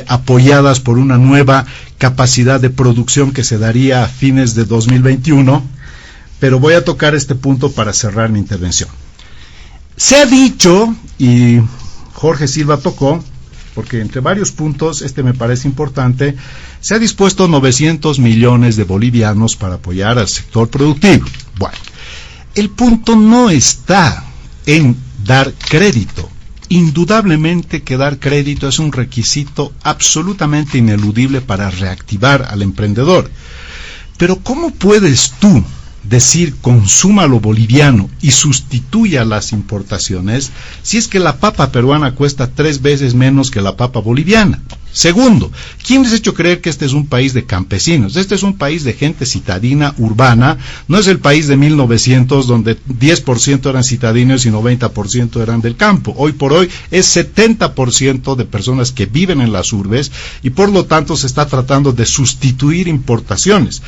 apoyadas por una nueva capacidad de producción que se daría a fines de 2021, pero voy a tocar este punto para cerrar mi intervención. Se ha dicho, y Jorge Silva tocó, porque entre varios puntos, este me parece importante, se ha dispuesto 900 millones de bolivianos para apoyar al sector productivo. Bueno, el punto no está en dar crédito. Indudablemente que dar crédito es un requisito absolutamente ineludible para reactivar al emprendedor. Pero ¿cómo puedes tú decir consuma lo boliviano y sustituya las importaciones si es que la papa peruana cuesta 3 veces menos que la papa boliviana? Segundo, ¿quién les ha hecho creer que este es un país de campesinos? Este es un país de gente citadina, urbana. No es el país de 1900 donde 10% eran citadinos y 90% eran del campo. Hoy por hoy es 70% de personas que viven en las urbes y por lo tanto se está tratando de sustituir importaciones.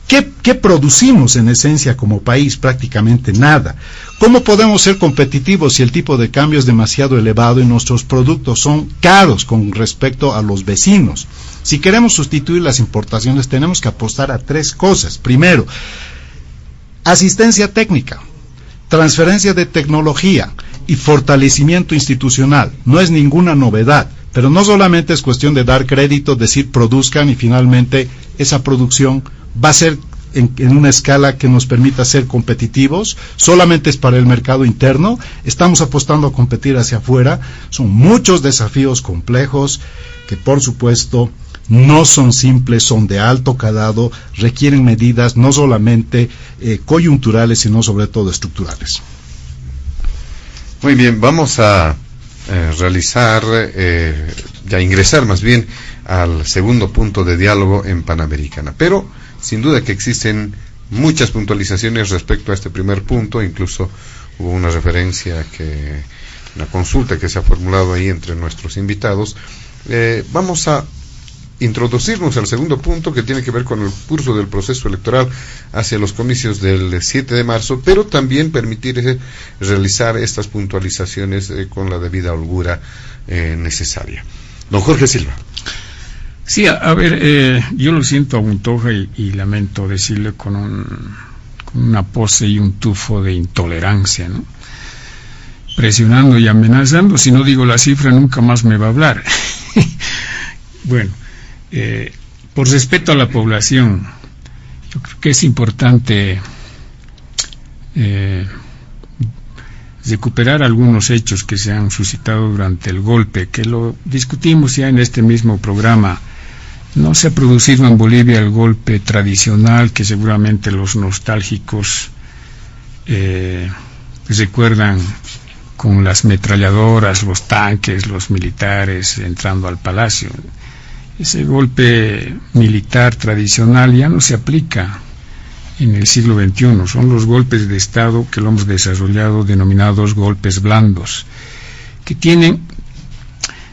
¿Qué producimos en esencia como país? Prácticamente nada. ¿Cómo podemos ser competitivos si el tipo de cambio es demasiado elevado y nuestros productos son caros con respecto a los vecinos? Si queremos sustituir las importaciones, tenemos que apostar a 3 cosas. Primero, asistencia técnica, transferencia de tecnología y fortalecimiento institucional. No es ninguna novedad, pero no solamente es cuestión de dar crédito, decir produzcan y finalmente esa producción va a ser en una escala que nos permita ser competitivos, solamente es para el mercado interno, estamos apostando a competir hacia afuera, son muchos desafíos complejos que por supuesto no son simples, son de alto calado, requieren medidas no solamente coyunturales, sino sobre todo estructurales. Muy bien, vamos a ingresar más bien al segundo punto de diálogo en Panamericana, pero sin duda que existen muchas puntualizaciones respecto a este primer punto, incluso hubo una referencia una consulta que se ha formulado ahí entre nuestros invitados. Vamos a introducirnos al segundo punto que tiene que ver con el curso del proceso electoral hacia los comicios del 7 de marzo, pero también permitir realizar estas puntualizaciones con la debida holgura necesaria. Don Jorge Silva. Sí, a ver, yo lo siento a Untoja y lamento decirle con una pose y un tufo de intolerancia, ¿no? Presionando y amenazando, si no digo la cifra nunca más me va a hablar. Bueno, por respeto a la población, yo creo que es importante recuperar algunos hechos que se han suscitado durante el golpe, que lo discutimos ya en este mismo programa. No se ha producido en Bolivia el golpe tradicional que seguramente los nostálgicos recuerdan, con las metralladoras, los tanques, los militares entrando al palacio. Ese golpe militar tradicional ya no se aplica en el siglo XXI. Son los golpes de Estado que lo hemos desarrollado denominados golpes blandos, que tienen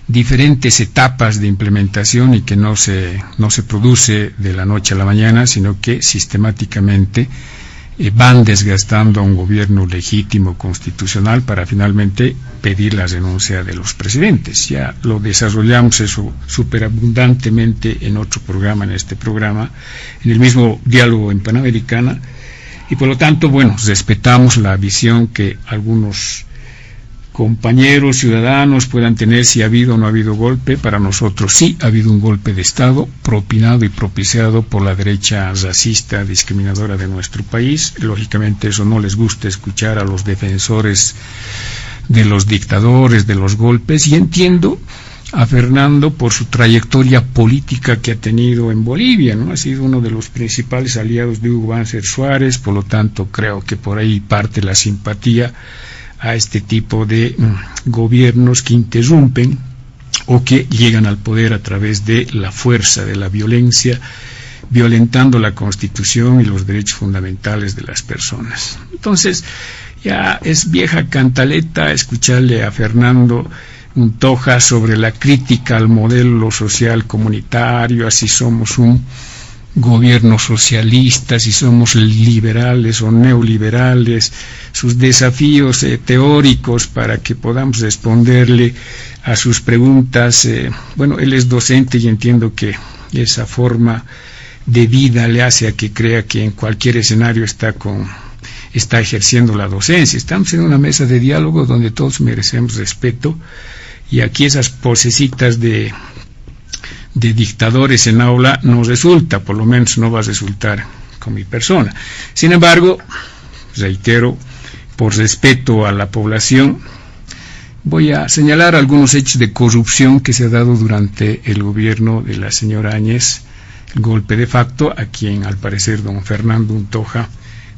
diferentes etapas de implementación y que no se produce de la noche a la mañana, sino que sistemáticamente van desgastando a un gobierno legítimo constitucional para finalmente pedir la renuncia de los presidentes. Ya lo desarrollamos eso superabundantemente en otro programa, en este programa, en el mismo diálogo en Panamericana, y por lo tanto, bueno, respetamos la visión que algunos compañeros ciudadanos puedan tener si ha habido o no ha habido golpe. Para nosotros sí ha habido un golpe de Estado propinado y propiciado por la derecha racista, discriminadora de nuestro país. Lógicamente eso no les gusta escuchar a los defensores de los dictadores, de los golpes, y entiendo a Fernando por su trayectoria política que ha tenido en Bolivia, ¿no? Ha sido uno de los principales aliados de Hugo Banzer Suárez, por lo tanto creo que por ahí parte la simpatía a este tipo de gobiernos que interrumpen o que llegan al poder a través de la fuerza, de la violencia, violentando la Constitución y los derechos fundamentales de las personas. Entonces, ya es vieja cantaleta escucharle a Fernando Untoja sobre la crítica al modelo social comunitario, así somos un gobierno socialista, si somos liberales o neoliberales, sus desafíos teóricos para que podamos responderle a sus preguntas. Bueno, él es docente y entiendo que esa forma de vida le hace a que crea que en cualquier escenario está ejerciendo la docencia. Estamos en una mesa de diálogo donde todos merecemos respeto, y aquí esas posecitas de dictadores en aula no resulta, por lo menos no va a resultar con mi persona. Sin embargo, reitero, por respeto a la población, voy a señalar algunos hechos de corrupción que se ha dado durante el gobierno de la señora Áñez, el golpe de facto, a quien al parecer don Fernando Untoja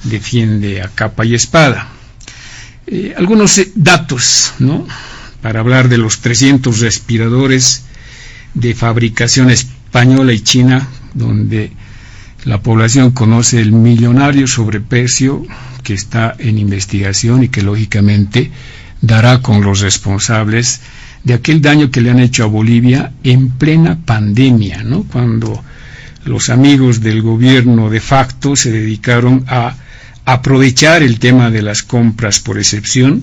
defiende a capa y espada. Algunos datos, ¿no?, para hablar de los 300 respiradores de fabricación española y china, donde la población conoce el millonario sobreprecio que está en investigación y que lógicamente dará con los responsables de aquel daño que le han hecho a Bolivia en plena pandemia, ¿no?, cuando los amigos del gobierno de facto se dedicaron a aprovechar el tema de las compras por excepción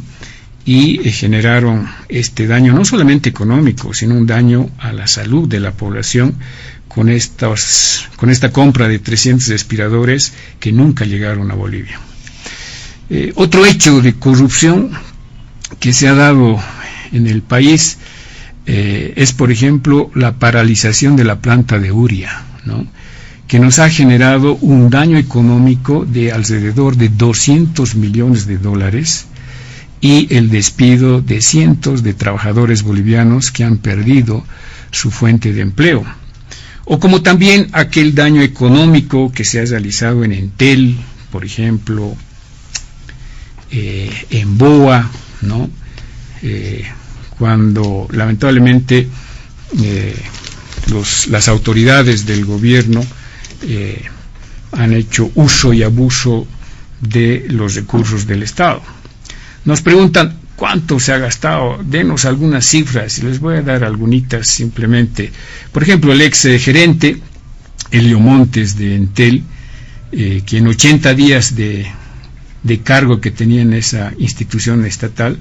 y generaron este daño no solamente económico, sino un daño a la salud de la población con esta compra de 300 respiradores que nunca llegaron a Bolivia. Otro hecho de corrupción que se ha dado en el país es, por ejemplo, la paralización de la planta de Uria, ¿no?, que nos ha generado un daño económico de alrededor de $200 millones y el despido de cientos de trabajadores bolivianos que han perdido su fuente de empleo. O como también aquel daño económico que se ha realizado en Entel, por ejemplo, en Boa, ¿no?, cuando lamentablemente las autoridades del gobierno han hecho uso y abuso de los recursos del Estado. Nos preguntan cuánto se ha gastado, denos algunas cifras, y les voy a dar algunitas simplemente. Por ejemplo, el ex gerente Elio Montes de Entel, que en 80 días de cargo que tenía en esa institución estatal,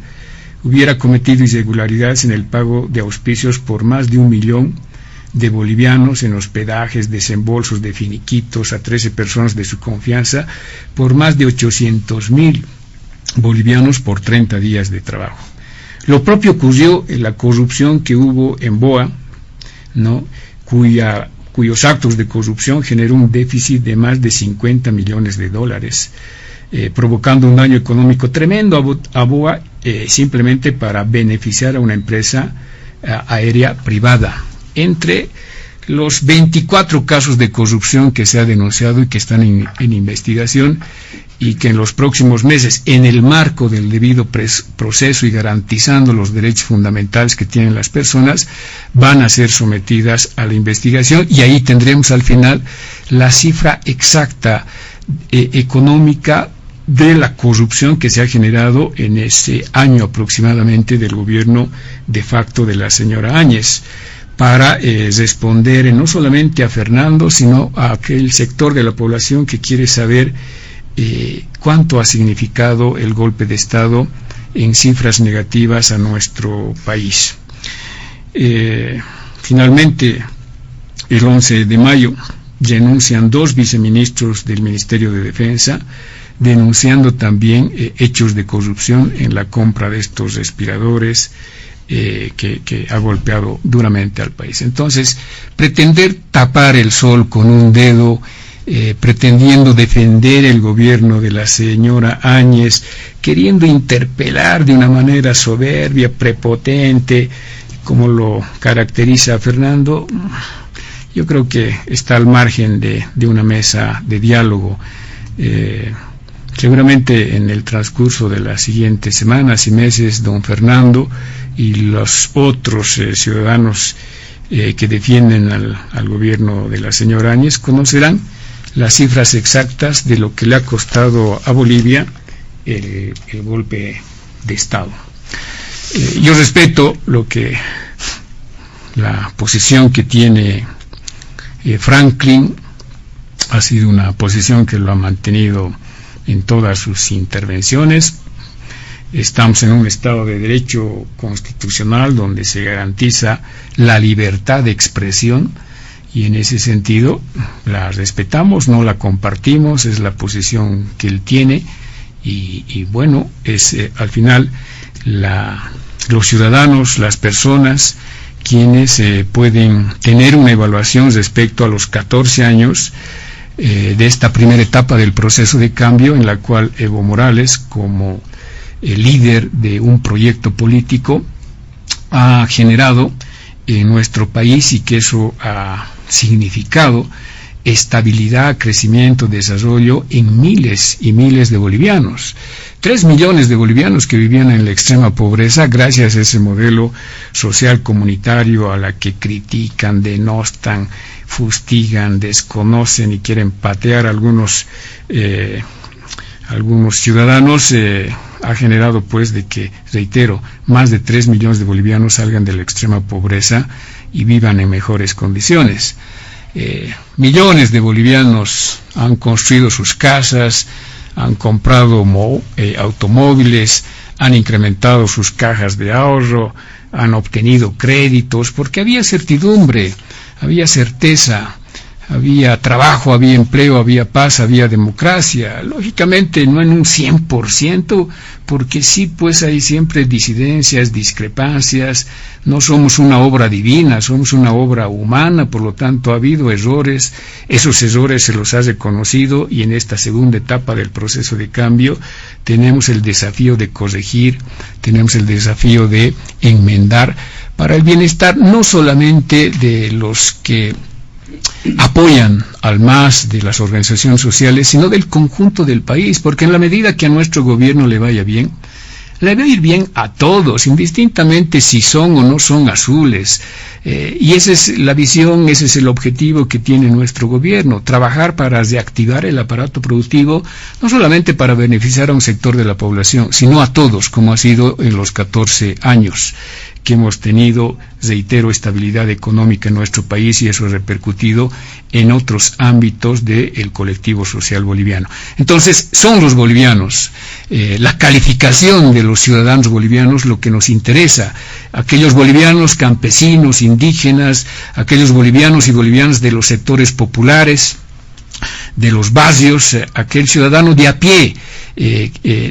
hubiera cometido irregularidades en el pago de auspicios por más de 1 millón de bolivianos en hospedajes, desembolsos de finiquitos a 13 personas de su confianza, por más de 800,000 bolivianos por 30 días de trabajo. Lo propio ocurrió en la corrupción que hubo en Boa, ¿no?, cuyos actos de corrupción generó un déficit de más de $50 millones, provocando un daño económico tremendo a Boa, simplemente para beneficiar a una empresa aérea privada. Entre los 24 casos de corrupción que se ha denunciado y que están en investigación, y que en los próximos meses, en el marco del debido proceso y garantizando los derechos fundamentales que tienen las personas, van a ser sometidas a la investigación, y ahí tendremos al final la cifra exacta económica de la corrupción que se ha generado en ese año aproximadamente del gobierno de facto de la señora Áñez, para responder no solamente a Fernando, sino a aquel sector de la población que quiere saber cuánto ha significado el golpe de Estado en cifras negativas a nuestro país. Finalmente, el 11 de mayo, renuncian 2 viceministros del Ministerio de Defensa, denunciando también hechos de corrupción en la compra de estos respiradores que ha golpeado duramente al país. Entonces, pretender tapar el sol con un dedo, pretendiendo defender el gobierno de la señora Áñez, queriendo interpelar de una manera soberbia, prepotente, como lo caracteriza a Fernando, yo creo que está al margen de una mesa de diálogo. Seguramente en el transcurso de las siguientes semanas y meses, don Fernando y los otros ciudadanos que defienden al gobierno de la señora Áñez conocerán las cifras exactas de lo que le ha costado a Bolivia el golpe de Estado. Yo respeto la posición que tiene Franklin. Ha sido una posición que lo ha mantenido en todas sus intervenciones. Estamos en un Estado de Derecho constitucional donde se garantiza la libertad de expresión, y en ese sentido la respetamos, no la compartimos, es la posición que él tiene, y bueno, es al final los ciudadanos, las personas, quienes pueden tener una evaluación respecto a los 14 años de esta primera etapa del proceso de cambio, en la cual Evo Morales, como el líder de un proyecto político, ha generado en nuestro país, y que eso ha significado estabilidad, crecimiento, desarrollo en miles y miles de bolivianos. 3 millones de bolivianos que vivían en la extrema pobreza gracias a ese modelo social comunitario a la que critican, denostan, fustigan, desconocen y quieren patear a algunos ciudadanos. Ha generado pues de que, reitero, más de 3 millones de bolivianos salgan de la extrema pobreza y vivan en mejores condiciones. Millones de bolivianos han construido sus casas, han comprado automóviles, han incrementado sus cajas de ahorro, han obtenido créditos, porque había certidumbre, había certeza, había trabajo, había empleo, había paz, había democracia. Lógicamente no en un 100%, porque sí, pues hay siempre disidencias, discrepancias. No somos una obra divina, somos una obra humana, por lo tanto ha habido errores. Esos errores se los ha reconocido, y en esta segunda etapa del proceso de cambio tenemos el desafío de corregir, tenemos el desafío de enmendar para el bienestar no solamente de los que apoyan al MAS, de las organizaciones sociales, sino del conjunto del país, porque en la medida que a nuestro gobierno le vaya bien, le va a ir bien a todos, indistintamente si son o no son azules. Y esa es la visión, ese es el objetivo que tiene nuestro gobierno: trabajar para reactivar el aparato productivo, no solamente para beneficiar a un sector de la población, sino a todos, como ha sido en los 14 años que hemos tenido, reitero, estabilidad económica en nuestro país, y eso ha repercutido en otros ámbitos del colectivo social boliviano. Entonces, son los bolivianos, la calificación de los ciudadanos bolivianos lo que nos interesa, aquellos bolivianos campesinos, indígenas, aquellos bolivianos y bolivianas de los sectores populares, de los barrios, aquel ciudadano de a pie.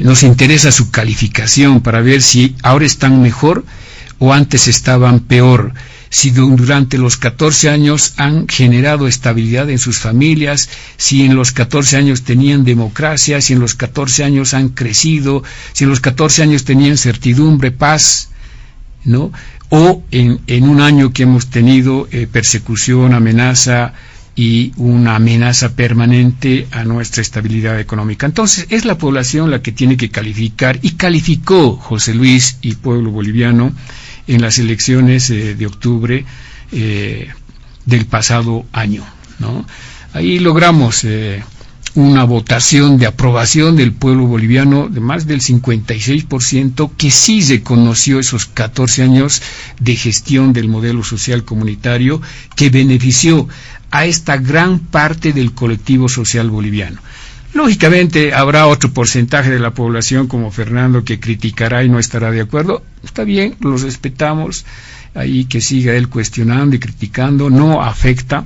Nos interesa su calificación para ver si ahora están mejor o antes estaban peor, si durante los 14 años han generado estabilidad en sus familias, si en los 14 años tenían democracia, si en los 14 años han crecido, si en los 14 años tenían certidumbre, paz, ¿no? O en un año que hemos tenido persecución, amenaza y una amenaza permanente a nuestra estabilidad económica. Entonces es la población la que tiene que calificar, y calificó José Luis y pueblo boliviano en las elecciones de octubre del pasado año, ¿no? Ahí logramos una votación de aprobación del pueblo boliviano de más del 56%, que sí reconoció esos 14 años de gestión del modelo social comunitario que benefició a esta gran parte del colectivo social boliviano. Lógicamente habrá otro porcentaje de la población como Fernando que criticará y no estará de acuerdo. Está bien, los respetamos, ahí que siga él cuestionando y criticando, no afecta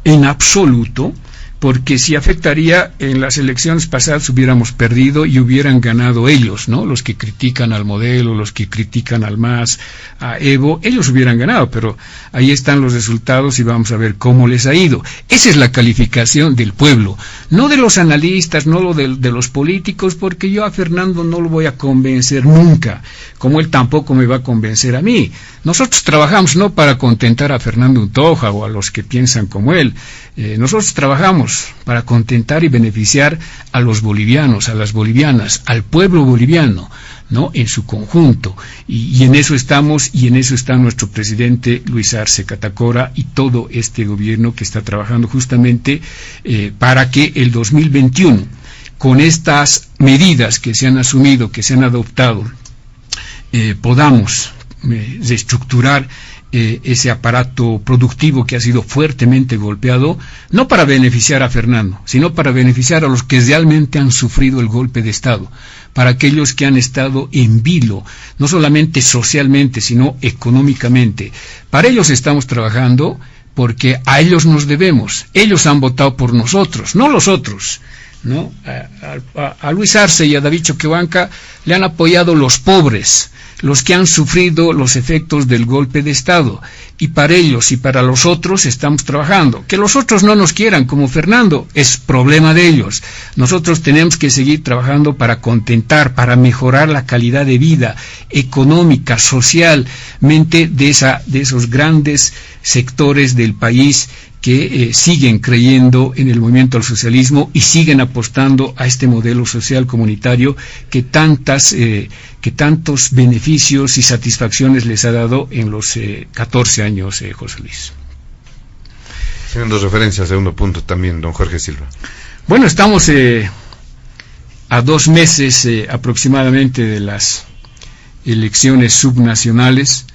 en absoluto, porque si afectaría, en las elecciones pasadas hubiéramos perdido y hubieran ganado ellos, ¿no? Los que critican al modelo, los que critican al MAS, a Evo, ellos hubieran ganado, pero ahí están los resultados y vamos a ver cómo les ha ido. Esa es la calificación del pueblo, no de los analistas, no de los políticos, porque yo a Fernando no lo voy a convencer nunca, como él tampoco me va a convencer a mí. Nosotros trabajamos no para contentar a Fernando Untoja o a los que piensan como él, nosotros trabajamos para contentar y beneficiar a los bolivianos, a las bolivianas, al pueblo boliviano, ¿no? En su conjunto, y en eso estamos, y en eso está nuestro presidente Luis Arce Catacora y todo este gobierno que está trabajando justamente para que el 2021, con estas medidas que se han asumido, que se han adoptado, podamos reestructurar ese aparato productivo que ha sido fuertemente golpeado, no para beneficiar a Fernando, sino para beneficiar a los que realmente han sufrido el golpe de Estado, para aquellos que han estado en vilo, no solamente socialmente, sino económicamente. Para ellos estamos trabajando porque a ellos nos debemos. Ellos han votado por nosotros, no los otros, ¿no? A Luis Arce y a David Choquehuanca le han apoyado los pobres, los que han sufrido los efectos del golpe de Estado, y para ellos y para los otros estamos trabajando. Que los otros no nos quieran, como Fernando, es problema de ellos. Nosotros tenemos que seguir trabajando para contentar, para mejorar la calidad de vida económica, socialmente de esos grandes sectores del país que siguen creyendo en el movimiento al socialismo y siguen apostando a este modelo social comunitario que tantos beneficios y satisfacciones les ha dado en los 14 años, José Luis. Haciendo referencia al segundo punto también, don Jorge Silva. Bueno, estamos a 2 meses aproximadamente de las elecciones subnacionales,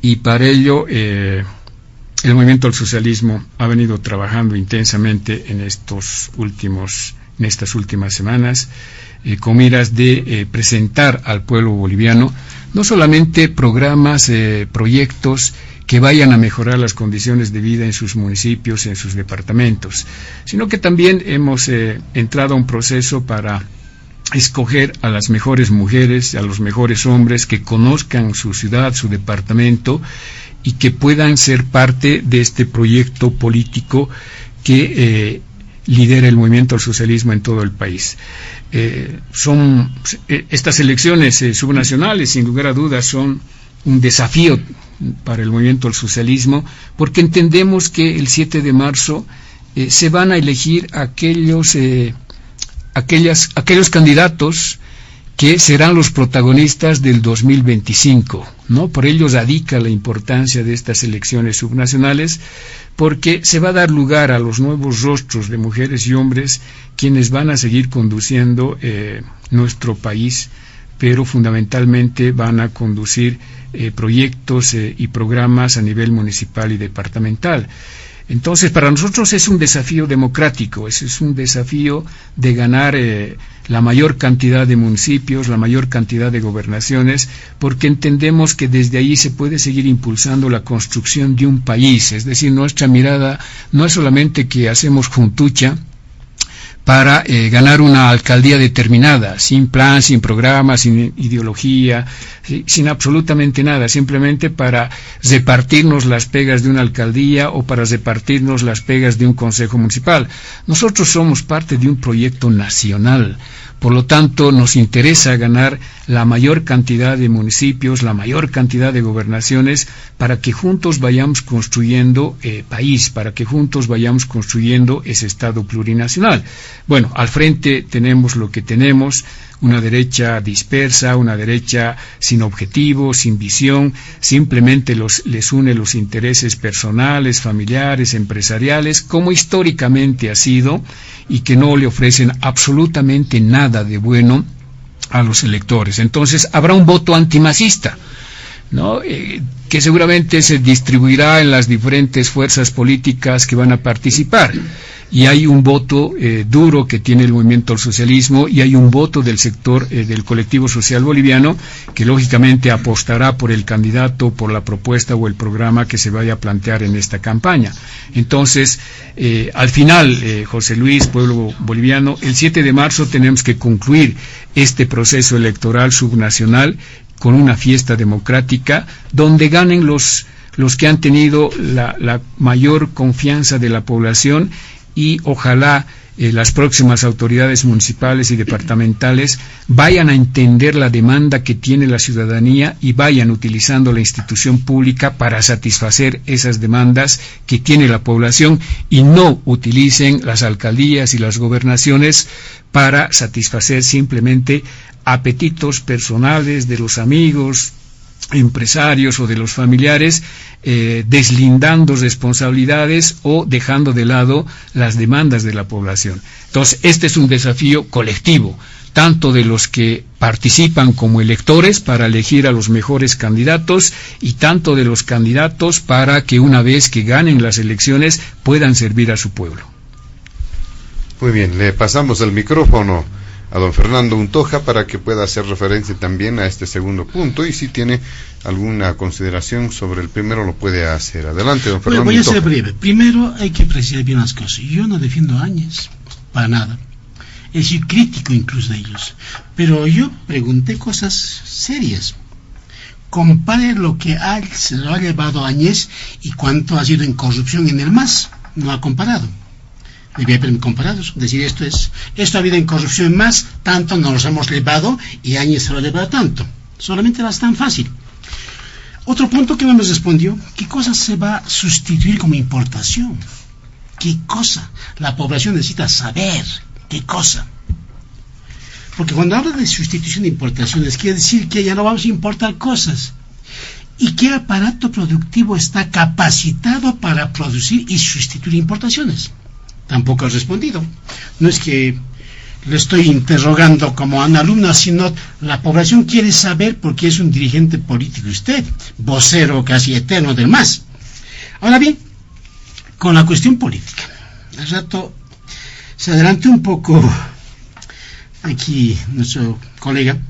y para ello el movimiento al socialismo ha venido trabajando intensamente en estas últimas semanas, con miras de presentar al pueblo boliviano no solamente programas, proyectos que vayan a mejorar las condiciones de vida en sus municipios, en sus departamentos, sino que también hemos entrado a un proceso para escoger a las mejores mujeres, a los mejores hombres que conozcan su ciudad, su departamento, y que puedan ser parte de este proyecto político que lidera el movimiento al socialismo en todo el país. Estas elecciones subnacionales, sin lugar a dudas, son un desafío para el movimiento al socialismo, porque entendemos que el 7 de marzo se van a elegir aquellos candidatos que serán los protagonistas del 2025, ¿no? Por ello radica la importancia de estas elecciones subnacionales, porque se va a dar lugar a los nuevos rostros de mujeres y hombres quienes van a seguir conduciendo nuestro país, pero fundamentalmente van a conducir proyectos y programas a nivel municipal y departamental. Entonces, para nosotros es un desafío democrático, es un desafío de ganar la mayor cantidad de municipios, la mayor cantidad de gobernaciones, porque entendemos que desde ahí se puede seguir impulsando la construcción de un país. Es decir, nuestra mirada no es solamente que hacemos juntucha para ganar una alcaldía determinada, sin plan, sin programa, sin ideología, sin absolutamente nada, simplemente para repartirnos las pegas de una alcaldía o para repartirnos las pegas de un consejo municipal. Nosotros somos parte de un proyecto nacional. Por lo tanto, nos interesa ganar la mayor cantidad de municipios, la mayor cantidad de gobernaciones, para que juntos vayamos construyendo país, para que juntos vayamos construyendo ese Estado plurinacional. Bueno, al frente tenemos lo que tenemos, una derecha dispersa, una derecha sin objetivo, sin visión, simplemente les une los intereses personales, familiares, empresariales, como históricamente ha sido, y que no le ofrecen absolutamente nada de bueno a los electores. Entonces habrá un voto antimasista, ¿no? Que seguramente se distribuirá en las diferentes fuerzas políticas que van a participar. Y hay un voto duro que tiene el movimiento al socialismo, y hay un voto del sector del colectivo social boliviano que lógicamente apostará por el candidato, por la propuesta o el programa que se vaya a plantear en esta campaña. Entonces, al final, José Luis, pueblo boliviano, el 7 de marzo tenemos que concluir este proceso electoral subnacional con una fiesta democrática donde ganen los que han tenido la mayor confianza de la población, y ojalá las próximas autoridades municipales y departamentales vayan a entender la demanda que tiene la ciudadanía y vayan utilizando la institución pública para satisfacer esas demandas que tiene la población, y no utilicen las alcaldías y las gobernaciones para satisfacer simplemente apetitos personales de los amigos, empresarios o de los familiares, deslindando responsabilidades o dejando de lado las demandas de la población. Entonces, este es un desafío colectivo, tanto de los que participan como electores para elegir a los mejores candidatos, y tanto de los candidatos para que una vez que ganen las elecciones puedan servir a su pueblo. Muy bien, le pasamos el micrófono a don Fernando Untoja para que pueda hacer referencia también a este segundo punto, y si tiene alguna consideración sobre el primero lo puede hacer. Adelante, don Fernando. Voy a ser breve. Primero hay que precisar bien las cosas. Yo no defiendo a Áñez, para nada. Es decir, crítico incluso de ellos. Pero yo pregunté cosas serias. Compare lo que se lo ha llevado Áñez y cuánto ha sido en corrupción en el MAS. No ha comparado. Debía haber comparado, decir esto ha habido en corrupción en MAS, tanto nos los hemos llevado y Áñez se lo ha llevado tanto. Solamente era tan fácil. Otro punto que no me respondió: ¿qué cosa se va a sustituir como importación? ¿Qué cosa? La población necesita saber qué cosa. Porque cuando habla de sustitución de importaciones, quiere decir que ya no vamos a importar cosas. ¿Y qué aparato productivo está capacitado para producir y sustituir importaciones? Tampoco ha respondido. No es que le estoy interrogando como a una alumna, sino la población quiere saber, porque es un dirigente político usted, vocero casi eterno del MAS. Ahora bien, con la cuestión política, al rato se adelantó un poco aquí nuestro colega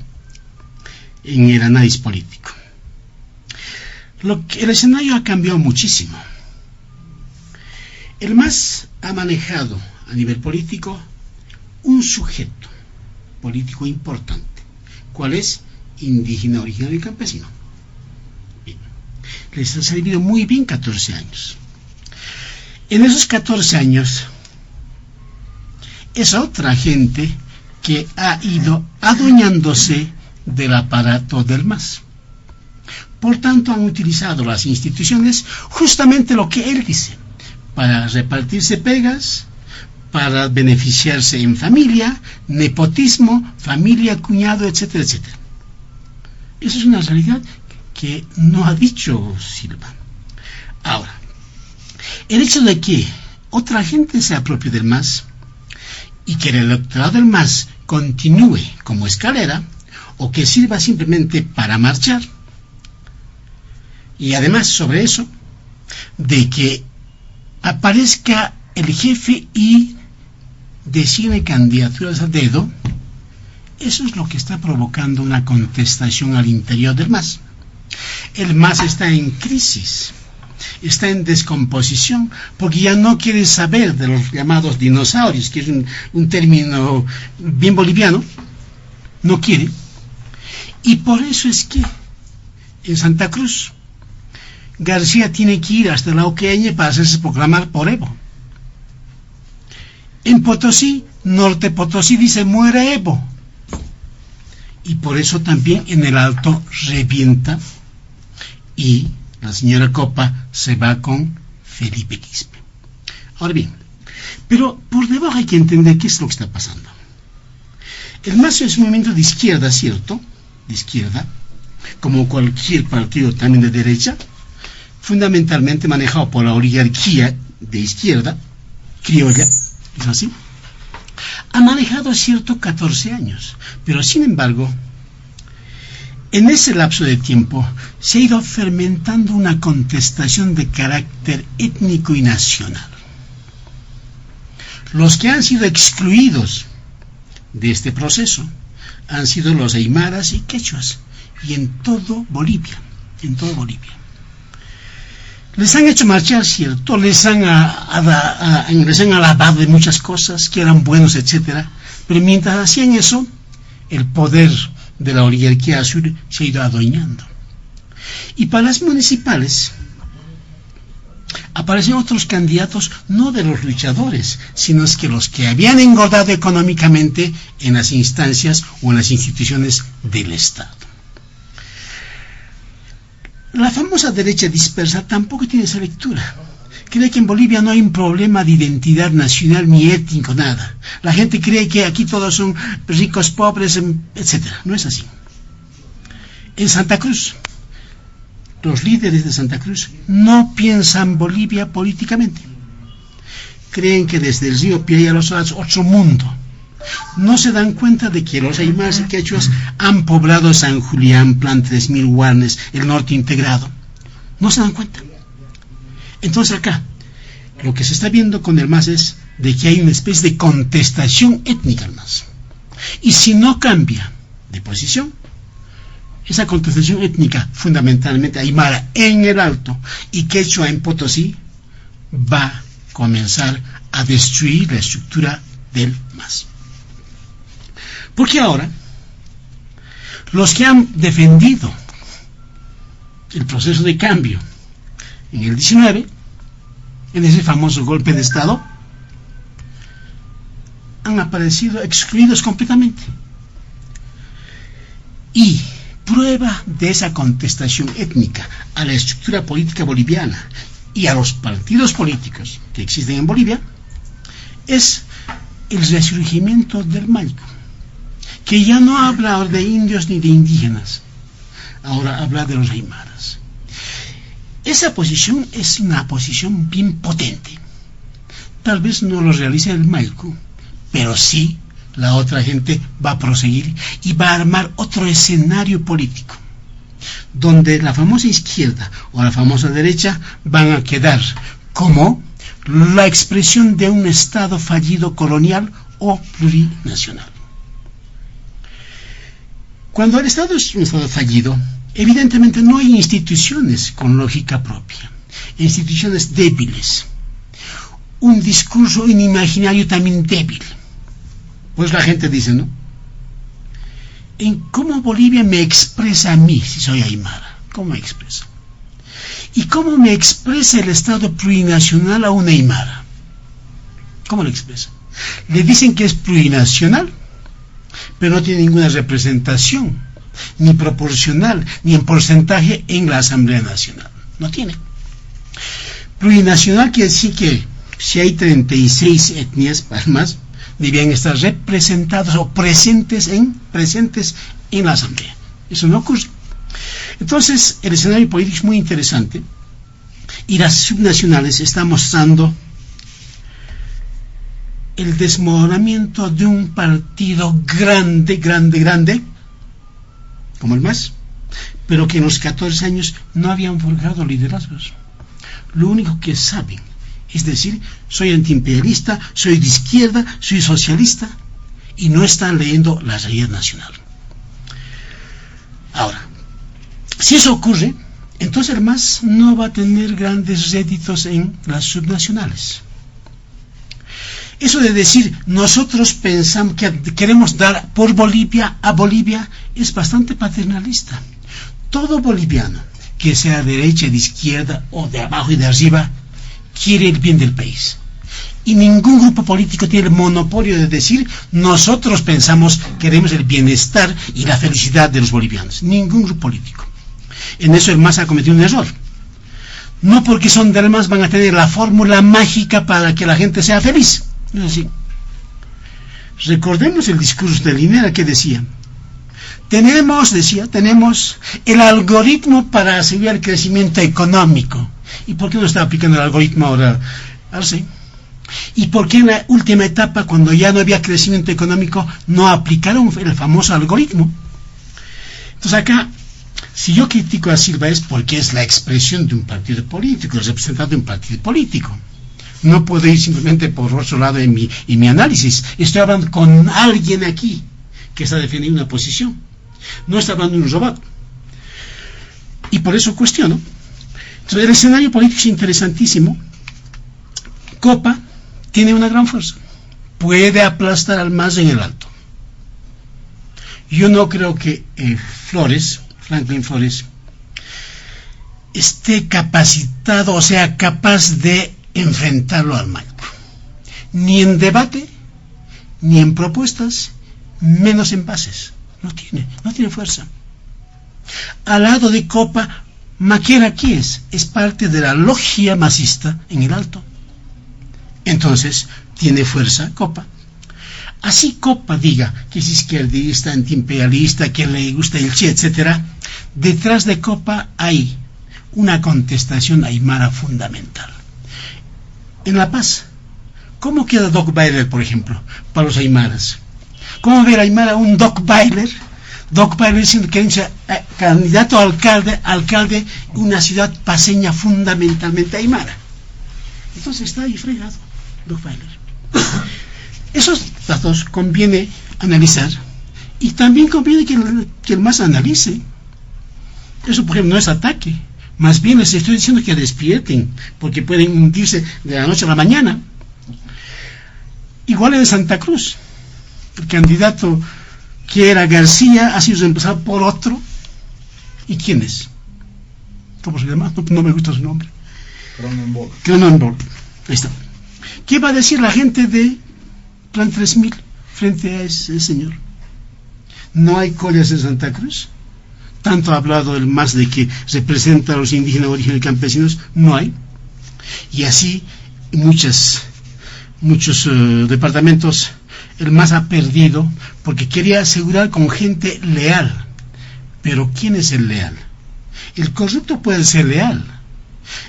en el análisis político. El escenario ha cambiado muchísimo. El MAS ha manejado a nivel político un sujeto político importante. ¿Cuál es? Indígena, originario y campesino. Bien. Les ha servido muy bien 14 años. En esos 14 años, es otra gente que ha ido adueñándose del aparato del MAS. Por tanto, han utilizado las instituciones justamente lo que él dice, para repartirse pegas, para beneficiarse en familia, nepotismo, familia, cuñado, etcétera, etcétera. Esa es una realidad que no ha dicho Silva. Ahora, el hecho de que otra gente se apropie del MAS y que el electorado del MAS continúe como escalera, o que sirva simplemente para marchar, y además sobre eso, de que aparezca el jefe y designe candidaturas a dedo, eso es lo que está provocando una contestación al interior del MAS. El MAS está en crisis, está en descomposición, porque ya no quiere saber de los llamados dinosaurios, que es un término bien boliviano, no quiere, y por eso es que en Santa Cruz García tiene que ir hasta la Oqueña para hacerse proclamar por Evo. En Potosí, Norte Potosí dice muere Evo. y por eso también en el Alto revienta y la señora Copa se va con Felipe Quispe. Ahora bien, pero por debajo hay que entender qué es lo que está pasando. El MAS es un movimiento de izquierda, ¿cierto? De izquierda, como cualquier partido también de derecha, fundamentalmente manejado por la oligarquía de izquierda, criolla, ¿es así? Ha manejado, cierto, 14 años, pero sin embargo, en ese lapso de tiempo se ha ido fermentando una contestación de carácter étnico y nacional. Los que han sido excluidos de este proceso han sido los aymaras y quechuas, y en todo Bolivia, Les han hecho marchar, cierto, les han alabado de muchas cosas, que eran buenos, etcétera, pero mientras hacían eso, el poder de la oligarquía azul se ha ido adueñando. Y para las municipales aparecen otros candidatos, no de los luchadores, sino es que los que habían engordado económicamente en las instancias o en las instituciones del Estado. La famosa derecha dispersa tampoco tiene esa lectura. Cree que en Bolivia no hay un problema de identidad nacional ni étnico, nada. La gente cree que aquí todos son ricos, pobres, etcétera. No es así. En Santa Cruz, los líderes de Santa Cruz no piensan Bolivia políticamente. Creen que desde el río Piay a los lados otro mundo. No se dan cuenta de que los aymaras y quechuas han poblado San Julián, Plan 3000 Guarnes, el norte integrado. No se dan cuenta. Entonces acá, lo que se está viendo con el MAS es de que hay una especie de contestación étnica al MAS. Y si no cambia de posición, esa contestación étnica, fundamentalmente aymara en el Alto y quechua en Potosí, va a comenzar a destruir la estructura del MAS. Porque ahora, los que han defendido el proceso de cambio en el 19, en ese famoso golpe de Estado, han aparecido excluidos completamente. Y prueba de esa contestación étnica a la estructura política boliviana y a los partidos políticos que existen en Bolivia es el resurgimiento del Maico, que ya no habla de indios ni de indígenas, ahora habla de los aymaras. Esa posición es una posición bien potente. Tal vez no lo realice el Maico, pero sí la otra gente va a proseguir y va a armar otro escenario político, donde la famosa izquierda o la famosa derecha van a quedar como la expresión de un Estado fallido colonial o plurinacional. Cuando el Estado es un Estado fallido, evidentemente no hay instituciones con lógica propia, instituciones débiles, un discurso inimaginario también débil. Pues la gente dice, ¿no? ¿En cómo Bolivia me expresa a mí si soy aymara? ¿Cómo me expresa? ¿Y cómo me expresa el Estado plurinacional a una aymara? ¿Cómo lo expresa? Le dicen que es plurinacional, pero no tiene ninguna representación, ni proporcional, ni en porcentaje en la Asamblea Nacional. No tiene. Plurinacional quiere decir que si hay 36 etnias más, debían estar representados o presentes en la Asamblea. Eso no ocurre. Entonces, el escenario político es muy interesante y las subnacionales están mostrando el desmoronamiento de un partido grande, como el MAS, pero que en los 14 años no habían forjado liderazgos. Lo único que saben es decir, soy antiimperialista, soy de izquierda, soy socialista, y no están leyendo la realidad nacional. Ahora, si eso ocurre, entonces el MAS no va a tener grandes réditos en las subnacionales. Eso de decir, nosotros pensamos que queremos dar por Bolivia a Bolivia, es bastante paternalista. Todo boliviano, que sea de derecha, de izquierda, o de abajo y de arriba, quiere el bien del país. Y ningún grupo político tiene el monopolio de decir nosotros pensamos, queremos el bienestar y la felicidad de los bolivianos. Ningún grupo político. En eso el MAS ha cometido un error. No porque son del MAS van a tener la fórmula mágica para que la gente sea feliz. No es así. Recordemos el discurso de Linera que decía, tenemos el algoritmo para asegurar el crecimiento económico. ¿Y por qué no está aplicando el algoritmo ahora? Así. ¿Y por qué en la última etapa, cuando ya no había crecimiento económico, no aplicaron el famoso algoritmo? Entonces acá, si yo critico a Silva es porque es la expresión de un partido político, el representante de un partido político. No puedo ir simplemente por otro lado en mi análisis. Estoy hablando con alguien aquí que está defendiendo una posición. No está hablando de un robot. Y por eso cuestiono. Entonces el escenario político es interesantísimo. Copa tiene una gran fuerza. Puede aplastar al MAS en el alto. Yo no creo que Franklin Flores, esté capacitado, o sea, capaz de enfrentarlo al MAS. Ni en debate, ni en propuestas, menos en bases. No tiene fuerza. Al lado de Copa, Maquera, ¿qué es? Es parte de la logia masista en el alto. Entonces, tiene fuerza Copa. Así Copa diga que es izquierdista, antiimperialista, que le gusta el Che, etc. Detrás de Copa hay una contestación aymara fundamental. En La Paz, ¿cómo queda Doc Bailer, por ejemplo, para los aymaras? ¿Cómo ve el aymara un Doc Bailer? Doc Bailer siendo que es candidato a alcalde de una ciudad paseña fundamentalmente aymara. Entonces está ahí fregado Doc Bailer. Esos datos conviene analizar y también conviene que el MAS analice. Eso, por ejemplo, no es ataque. Más bien les estoy diciendo que despierten, porque pueden hundirse de la noche a la mañana. Igual en Santa Cruz. El candidato que era García ha sido reemplazado por otro. ¿Y quién es? ¿Cómo se llama? No me gusta su nombre. Cronenberg. Ahí está. ¿Qué va a decir la gente de Plan 3000 frente a ese señor? ¿No hay collas en Santa Cruz? Tanto ha hablado el MAS de que representa a los indígenas de origen campesinos. No hay. Y así muchos departamentos el MAS ha perdido porque quería asegurar con gente leal. Pero ¿quién es el leal? El corrupto puede ser leal.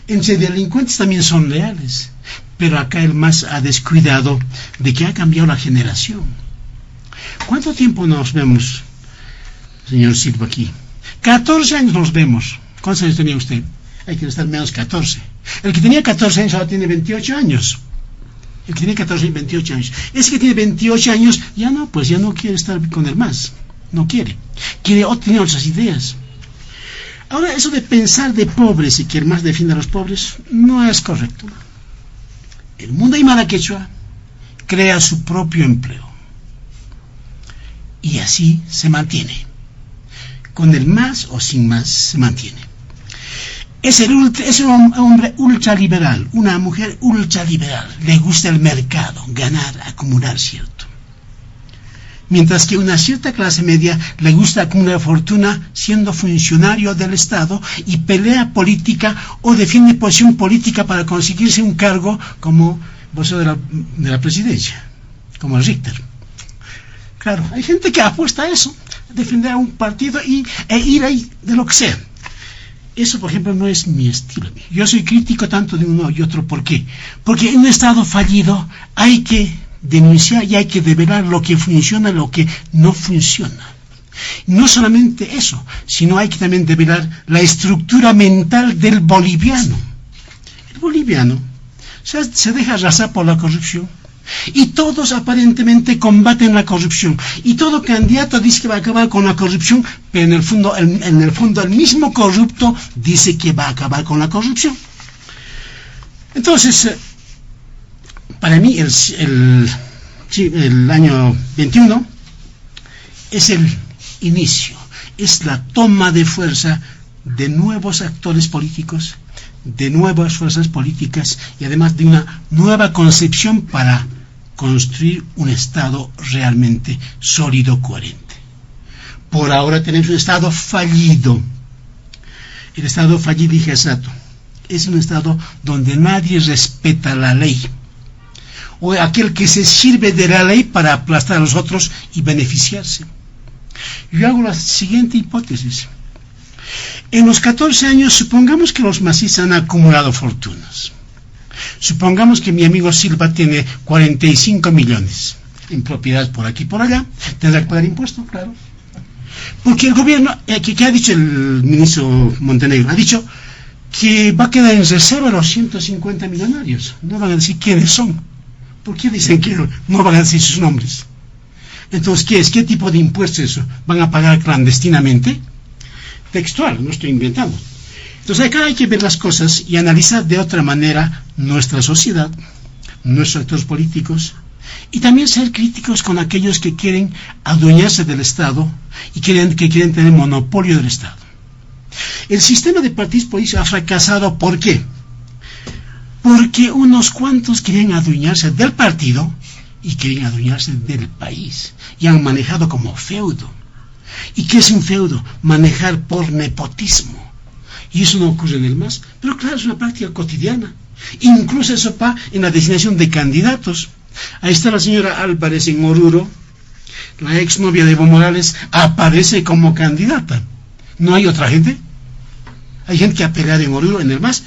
Entre delincuentes también son leales. Pero acá el MAS ha descuidado de que ha cambiado la generación. ¿Cuánto tiempo nos vemos, señor Silva, aquí? 14 años nos vemos. ¿Cuántos años tenía usted? Hay que estar menos 14. El que tenía 14 años ahora tiene 28 años. El que tiene 14 y 28 años. Ese que tiene 28 años ya no quiere estar con el MAS. No quiere. Tiene otras ideas. Ahora, eso de pensar de pobres y que el MAS defienda a los pobres no es correcto. El mundo aymara quechua crea su propio empleo. Y así se mantiene. Con el MAS o sin MAS se mantiene. Es un hombre ultraliberal, una mujer ultraliberal. Le gusta el mercado, ganar, acumular, ¿cierto? Mientras que una cierta clase media le gusta acumular fortuna siendo funcionario del Estado y pelea política o defiende posición política para conseguirse un cargo como vocero de la presidencia, como el Richter. Claro, hay gente que apuesta a eso, a defender a un partido e ir ahí de lo que sea. Eso, por ejemplo, no es mi estilo. Yo soy crítico tanto de uno y otro. ¿Por qué? Porque en un Estado fallido hay que denunciar y hay que develar lo que funciona, lo que no funciona. No solamente eso, sino hay que también develar la estructura mental del boliviano. El boliviano se deja arrasar por la corrupción y todos aparentemente combaten la corrupción y todo candidato dice que va a acabar con la corrupción, pero en el fondo el mismo corrupto dice que va a acabar con la corrupción. Entonces, para mí el año 21 es el inicio, es la toma de fuerza de nuevos actores políticos, de nuevas fuerzas políticas y además de una nueva concepción para construir un Estado realmente sólido, coherente. Por ahora tenemos un Estado fallido. El Estado fallido, dije hace rato, es un Estado donde nadie respeta la ley, o aquel que se sirve de la ley para aplastar a los otros y beneficiarse. Yo hago la siguiente hipótesis. En los 14 años, supongamos que los masistas han acumulado fortunas. Supongamos que mi amigo Silva tiene 45 millones en propiedades por aquí y por allá. Tendrá que pagar impuestos, claro. Porque el gobierno, ¿qué ha dicho el ministro Montenegro? Ha dicho que va a quedar en reserva los 150 millonarios. No van a decir quiénes son. ¿Por qué dicen que no van a decir sus nombres? Entonces, ¿qué es? ¿Qué tipo de impuestos eso? ¿Van a pagar clandestinamente? Textual, no estoy inventando. Entonces acá hay que ver las cosas y analizar de otra manera nuestra sociedad, nuestros actores políticos, y también ser críticos con aquellos que quieren adueñarse del Estado y que quieren tener monopolio del Estado. El sistema de partidos políticos ha fracasado. ¿Por qué? Porque unos cuantos quieren adueñarse del partido y quieren adueñarse del país, y han manejado como feudo. ¿Y qué es un feudo? Manejar por nepotismo. Y eso no ocurre en el MAS, pero claro, es una práctica cotidiana. Incluso eso va en la designación de candidatos. Ahí está la señora Álvarez en Oruro, la exnovia de Evo Morales, aparece como candidata. ¿No hay otra gente? Hay gente que ha peleado en Oruro, en el MAS,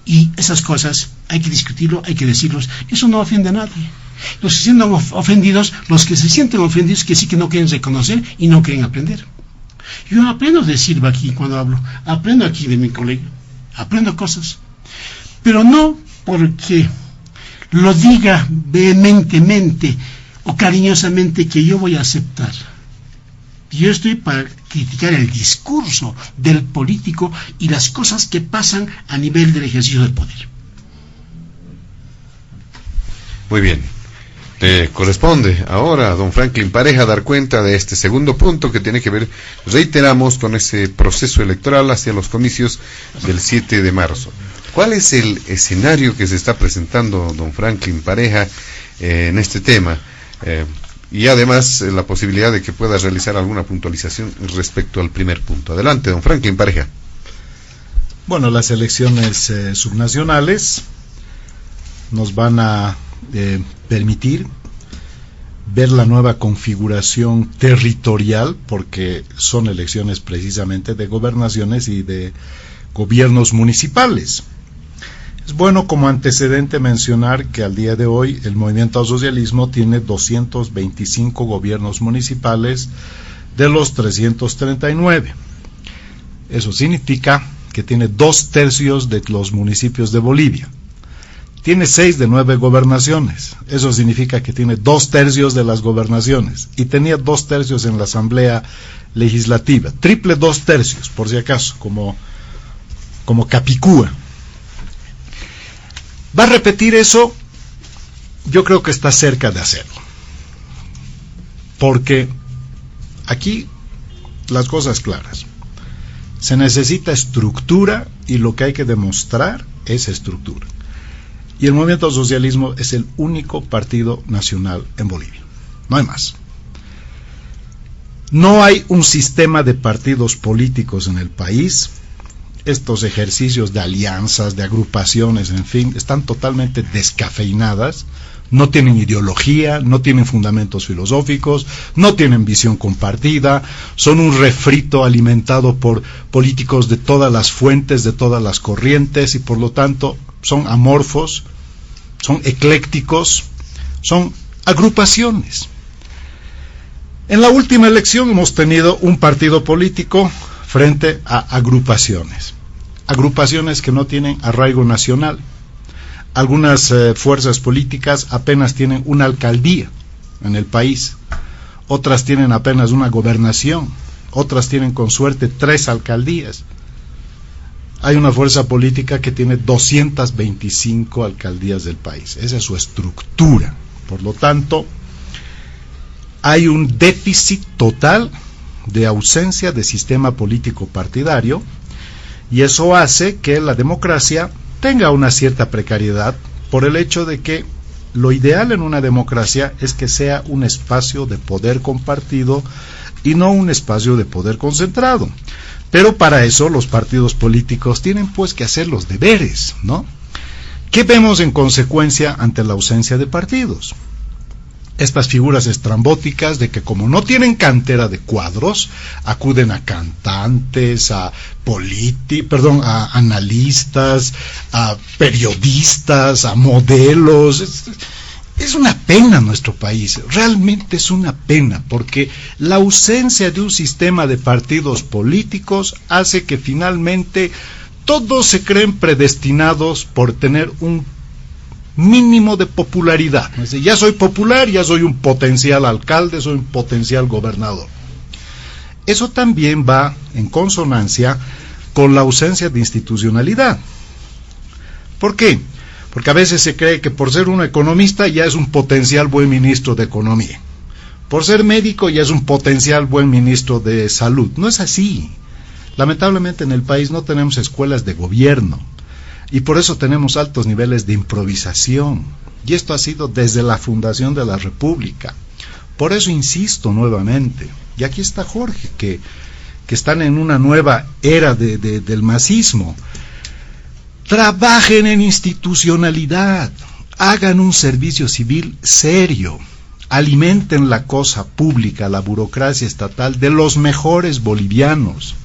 y esas cosas hay que discutirlo, hay que decirlos. Eso no ofende a nadie. Los que se sienten ofendidos, que sí que no quieren reconocer y no quieren aprender. Yo aprendo de Silva aquí cuando hablo, aprendo aquí de mi colega, aprendo cosas, pero no porque lo diga vehementemente o cariñosamente que yo voy a aceptar. Yo estoy para criticar el discurso del político y las cosas que pasan a nivel del ejercicio del poder. Muy bien. Corresponde ahora a don Franklin Pareja dar cuenta de este segundo punto que tiene que ver, reiteramos, con ese proceso electoral hacia los comicios del 7 de marzo. ¿Cuál es el escenario que se está presentando don Franklin Pareja en este tema? Y además la posibilidad de que pueda realizar alguna puntualización respecto al primer punto. Adelante, don Franklin Pareja. Bueno, las elecciones subnacionales nos van a permitir ver la nueva configuración territorial, porque son elecciones precisamente de gobernaciones y de gobiernos municipales. Es bueno como antecedente mencionar que al día de hoy el movimiento al socialismo tiene 225 gobiernos municipales de los 339. Eso significa que tiene 2/3 de los municipios de Bolivia. Tiene 6 de 9 gobernaciones. Eso significa que tiene 2/3 de las gobernaciones. Y tenía 2/3 en la Asamblea Legislativa. Triple 2/3, por si acaso, como Capicúa. ¿Va a repetir eso? Yo creo que está cerca de hacerlo. Porque aquí las cosas claras. Se necesita estructura y lo que hay que demostrar es estructura. Y el movimiento al socialismo es el único partido nacional en Bolivia. No hay más. No hay un sistema de partidos políticos en el país. Estos ejercicios de alianzas, de agrupaciones, en fin, están totalmente descafeinadas. No tienen ideología, no tienen fundamentos filosóficos, no tienen visión compartida, son un refrito alimentado por políticos de todas las fuentes, de todas las corrientes, y por lo tanto son amorfos, son eclécticos, son agrupaciones. En la última elección hemos tenido un partido político frente a agrupaciones que no tienen arraigo nacional. Algunas fuerzas políticas apenas tienen una alcaldía en el país, otras tienen apenas una gobernación, otras tienen con suerte 3 alcaldías. Hay una fuerza política que tiene 225 alcaldías del país. Esa es su estructura. Por lo tanto, hay un déficit total de ausencia de sistema político partidario, y eso hace que la democracia tenga una cierta precariedad por el hecho de que lo ideal en una democracia es que sea un espacio de poder compartido y no un espacio de poder concentrado. Pero para eso los partidos políticos tienen pues que hacer los deberes, ¿no? ¿Qué vemos en consecuencia ante la ausencia de partidos? Estas figuras estrambóticas de que como no tienen cantera de cuadros, acuden a cantantes, a analistas, a periodistas, a modelos. Es una pena nuestro país, realmente es una pena, porque la ausencia de un sistema de partidos políticos hace que finalmente todos se creen predestinados por tener un mínimo de popularidad. Es decir, ya soy popular, ya soy un potencial alcalde, soy un potencial gobernador. Eso también va en consonancia con la ausencia de institucionalidad. ¿Por qué? Porque a veces se cree que por ser un economista ya es un potencial buen ministro de Economía. Por ser médico ya es un potencial buen ministro de Salud. No es así. Lamentablemente en el país no tenemos escuelas de gobierno y por eso tenemos altos niveles de improvisación. Y esto ha sido desde la fundación de la República. Por eso insisto nuevamente, y aquí está Jorge, que están en una nueva era del masismo. Trabajen en institucionalidad, hagan un servicio civil serio, alimenten la cosa pública, la burocracia estatal de los mejores bolivianos.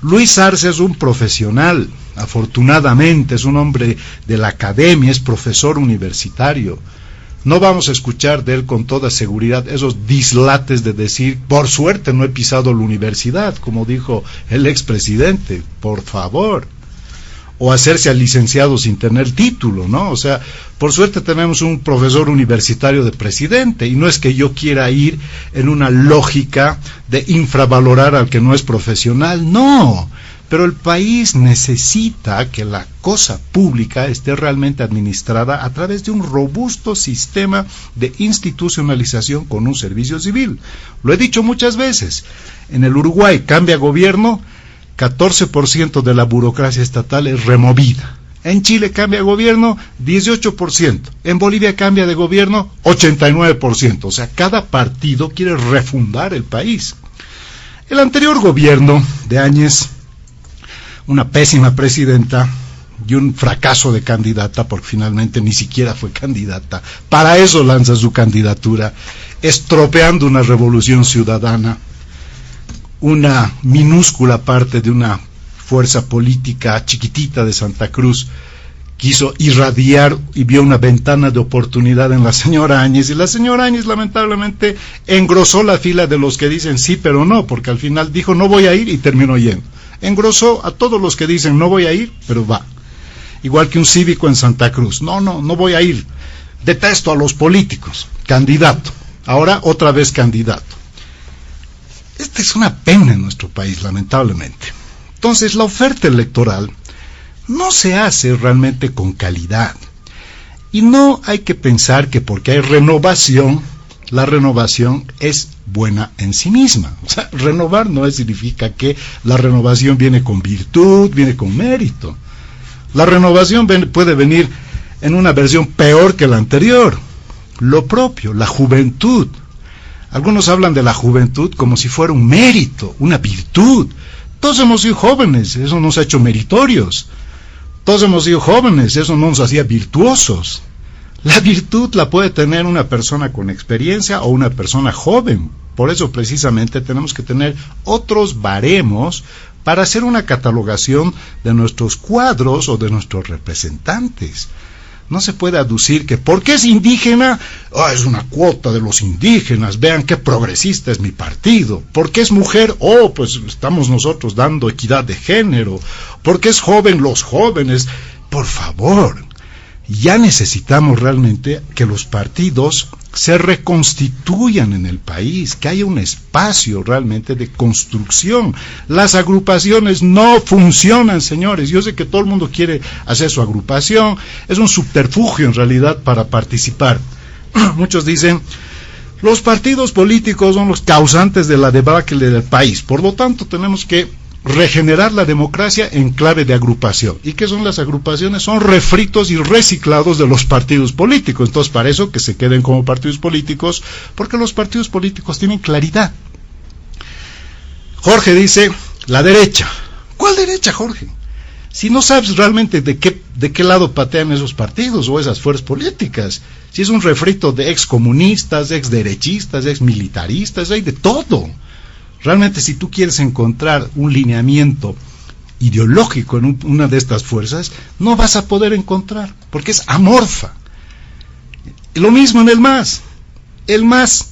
Luis Arce es un profesional, afortunadamente es un hombre de la academia, es profesor universitario. No vamos a escuchar de él con toda seguridad esos dislates de decir, por suerte no he pisado la universidad, como dijo el expresidente, por favor. O hacerse al licenciado sin tener título, ¿no? O sea, por suerte tenemos un profesor universitario de presidente, y no es que yo quiera ir en una lógica de infravalorar al que no es profesional, no, pero el país necesita que la cosa pública esté realmente administrada a través de un robusto sistema de institucionalización con un servicio civil. Lo he dicho muchas veces, en el Uruguay cambia gobierno, 14% de la burocracia estatal es removida. En Chile cambia de gobierno 18%. En Bolivia cambia de gobierno 89%. O sea, cada partido quiere refundar el país. El anterior gobierno de Áñez, una pésima presidenta y un fracaso de candidata, porque finalmente ni siquiera fue candidata. Para eso lanza su candidatura, estropeando una revolución ciudadana. Una minúscula parte de una fuerza política chiquitita de Santa Cruz quiso irradiar y vio una ventana de oportunidad en la señora Áñez, y la señora Áñez lamentablemente engrosó la fila de los que dicen sí pero no, porque al final dijo no voy a ir y terminó yendo. Engrosó a todos los que dicen no voy a ir, pero va. Igual que un cívico en Santa Cruz, no voy a ir, detesto a los políticos, candidato, ahora otra vez candidato. Esta es una pena en nuestro país, lamentablemente. Entonces, la oferta electoral no se hace realmente con calidad. Y no hay que pensar que porque hay renovación, la renovación es buena en sí misma. O sea, renovar no significa que la renovación viene con virtud, viene con mérito. La renovación puede venir en una versión peor que la anterior. Lo propio, la juventud. Algunos hablan de la juventud como si fuera un mérito, una virtud. Todos hemos sido jóvenes, eso nos ha hecho meritorios. Todos hemos sido jóvenes, eso no nos hacía virtuosos. La virtud la puede tener una persona con experiencia o una persona joven. Por eso precisamente tenemos que tener otros baremos para hacer una catalogación de nuestros cuadros o de nuestros representantes. No se puede aducir que porque es indígena, es una cuota de los indígenas, vean qué progresista es mi partido. Porque es mujer, pues estamos nosotros dando equidad de género. Porque es joven, los jóvenes. Por favor, ya necesitamos realmente que los partidos se reconstituyan en el país, que haya un espacio realmente de construcción. Las agrupaciones no funcionan, señores. Yo sé que todo el mundo quiere hacer su agrupación, es un subterfugio en realidad para participar. Muchos dicen, los partidos políticos son los causantes de la debacle del país, por lo tanto tenemos que regenerar la democracia en clave de agrupación. ¿Y qué son las agrupaciones? Son refritos y reciclados de los partidos políticos. Entonces, para eso que se queden como partidos políticos, porque los partidos políticos tienen claridad. Jorge dice, la derecha. ¿Cuál derecha, Jorge? Si no sabes realmente de qué lado patean esos partidos o esas fuerzas políticas. Si es un refrito de excomunistas, exderechistas, exmilitaristas, hay de todo. Realmente, si tú quieres encontrar un lineamiento ideológico en una de estas fuerzas, no vas a poder encontrar, porque es amorfa. Lo mismo en el MAS. El MAS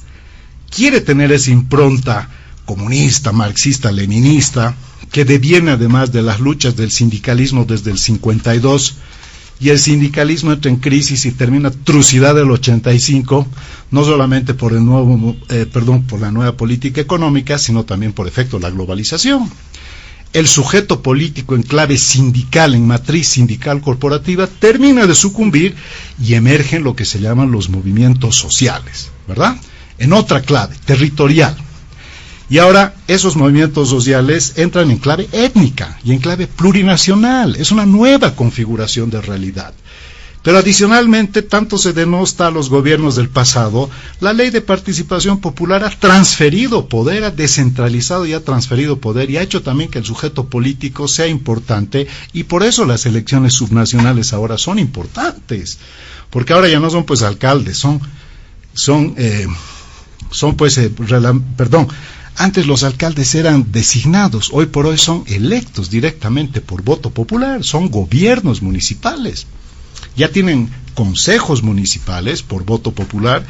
quiere tener esa impronta comunista, marxista, leninista, que deviene además de las luchas del sindicalismo desde el 52, y el sindicalismo entra en crisis y termina trucidad del 85, no solamente por por la nueva política económica, sino también por efecto de la globalización. El sujeto político en clave sindical, en matriz sindical corporativa, termina de sucumbir y emergen lo que se llaman los movimientos sociales, ¿verdad? En otra clave, territorial. Y ahora esos movimientos sociales entran en clave étnica y en clave plurinacional. Es una nueva configuración de realidad. Pero adicionalmente, tanto se denosta a los gobiernos del pasado, la ley de participación popular ha transferido poder, ha descentralizado y ha transferido poder, y ha hecho también que el sujeto político sea importante, y por eso las elecciones subnacionales ahora son importantes, porque ahora ya no son pues alcaldes, antes los alcaldes eran designados, hoy por hoy son electos directamente por voto popular, son gobiernos municipales. Ya tienen consejos municipales por voto popular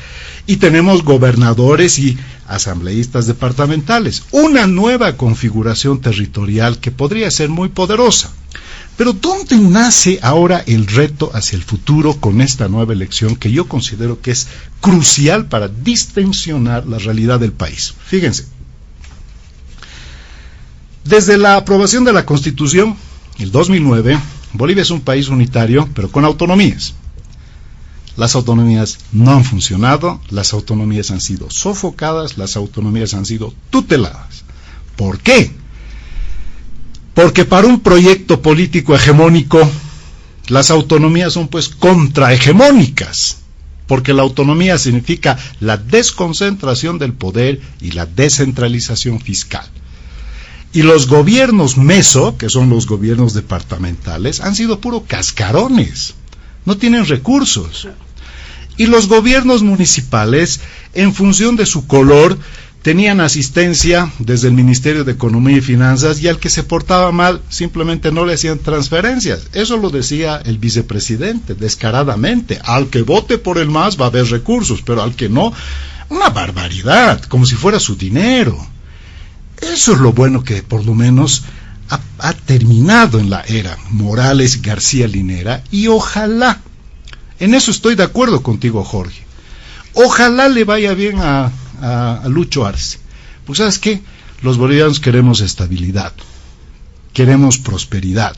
y tenemos gobernadores y asambleístas departamentales. Una nueva configuración territorial que podría ser muy poderosa. Pero ¿dónde nace ahora el reto hacia el futuro con esta nueva elección que yo considero que es crucial para distensionar la realidad del país? Fíjense. Desde la aprobación de la Constitución, el 2009, Bolivia es un país unitario, pero con autonomías. Las autonomías no han funcionado, las autonomías han sido sofocadas, las autonomías han sido tuteladas. ¿Por qué? Porque para un proyecto político hegemónico, las autonomías son pues contrahegemónicas, porque la autonomía significa la desconcentración del poder y la descentralización fiscal. Y los gobiernos meso, que son los gobiernos departamentales, han sido puro cascarones, no tienen recursos. Y los gobiernos municipales, en función de su color, tenían asistencia desde el Ministerio de Economía y Finanzas, y al que se portaba mal simplemente no le hacían transferencias. Eso lo decía el vicepresidente descaradamente: al que vote por el MAS va a haber recursos, pero al que no, una barbaridad, como si fuera su dinero. Eso es lo bueno que por lo menos ha terminado en la era Morales García Linera, y ojalá, en eso estoy de acuerdo contigo, Jorge, ojalá le vaya bien a Lucho Arce. Pues ¿sabes qué? Los bolivianos queremos estabilidad, queremos prosperidad,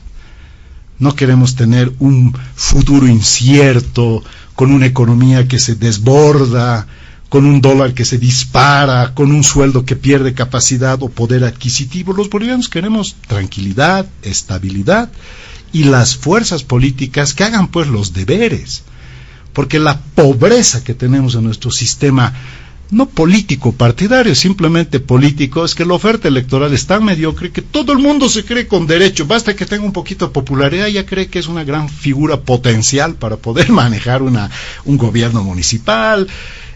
no queremos tener un futuro incierto, con una economía que se desborda, con un dólar que se dispara, con un sueldo que pierde capacidad o poder adquisitivo. Los bolivianos queremos tranquilidad, estabilidad, y las fuerzas políticas que hagan pues los deberes, porque la pobreza que tenemos en nuestro sistema, no político partidario, simplemente político, es que la oferta electoral es tan mediocre que todo el mundo se cree con derecho, basta que tenga un poquito de popularidad, ya cree que es una gran figura potencial para poder manejar un gobierno municipal,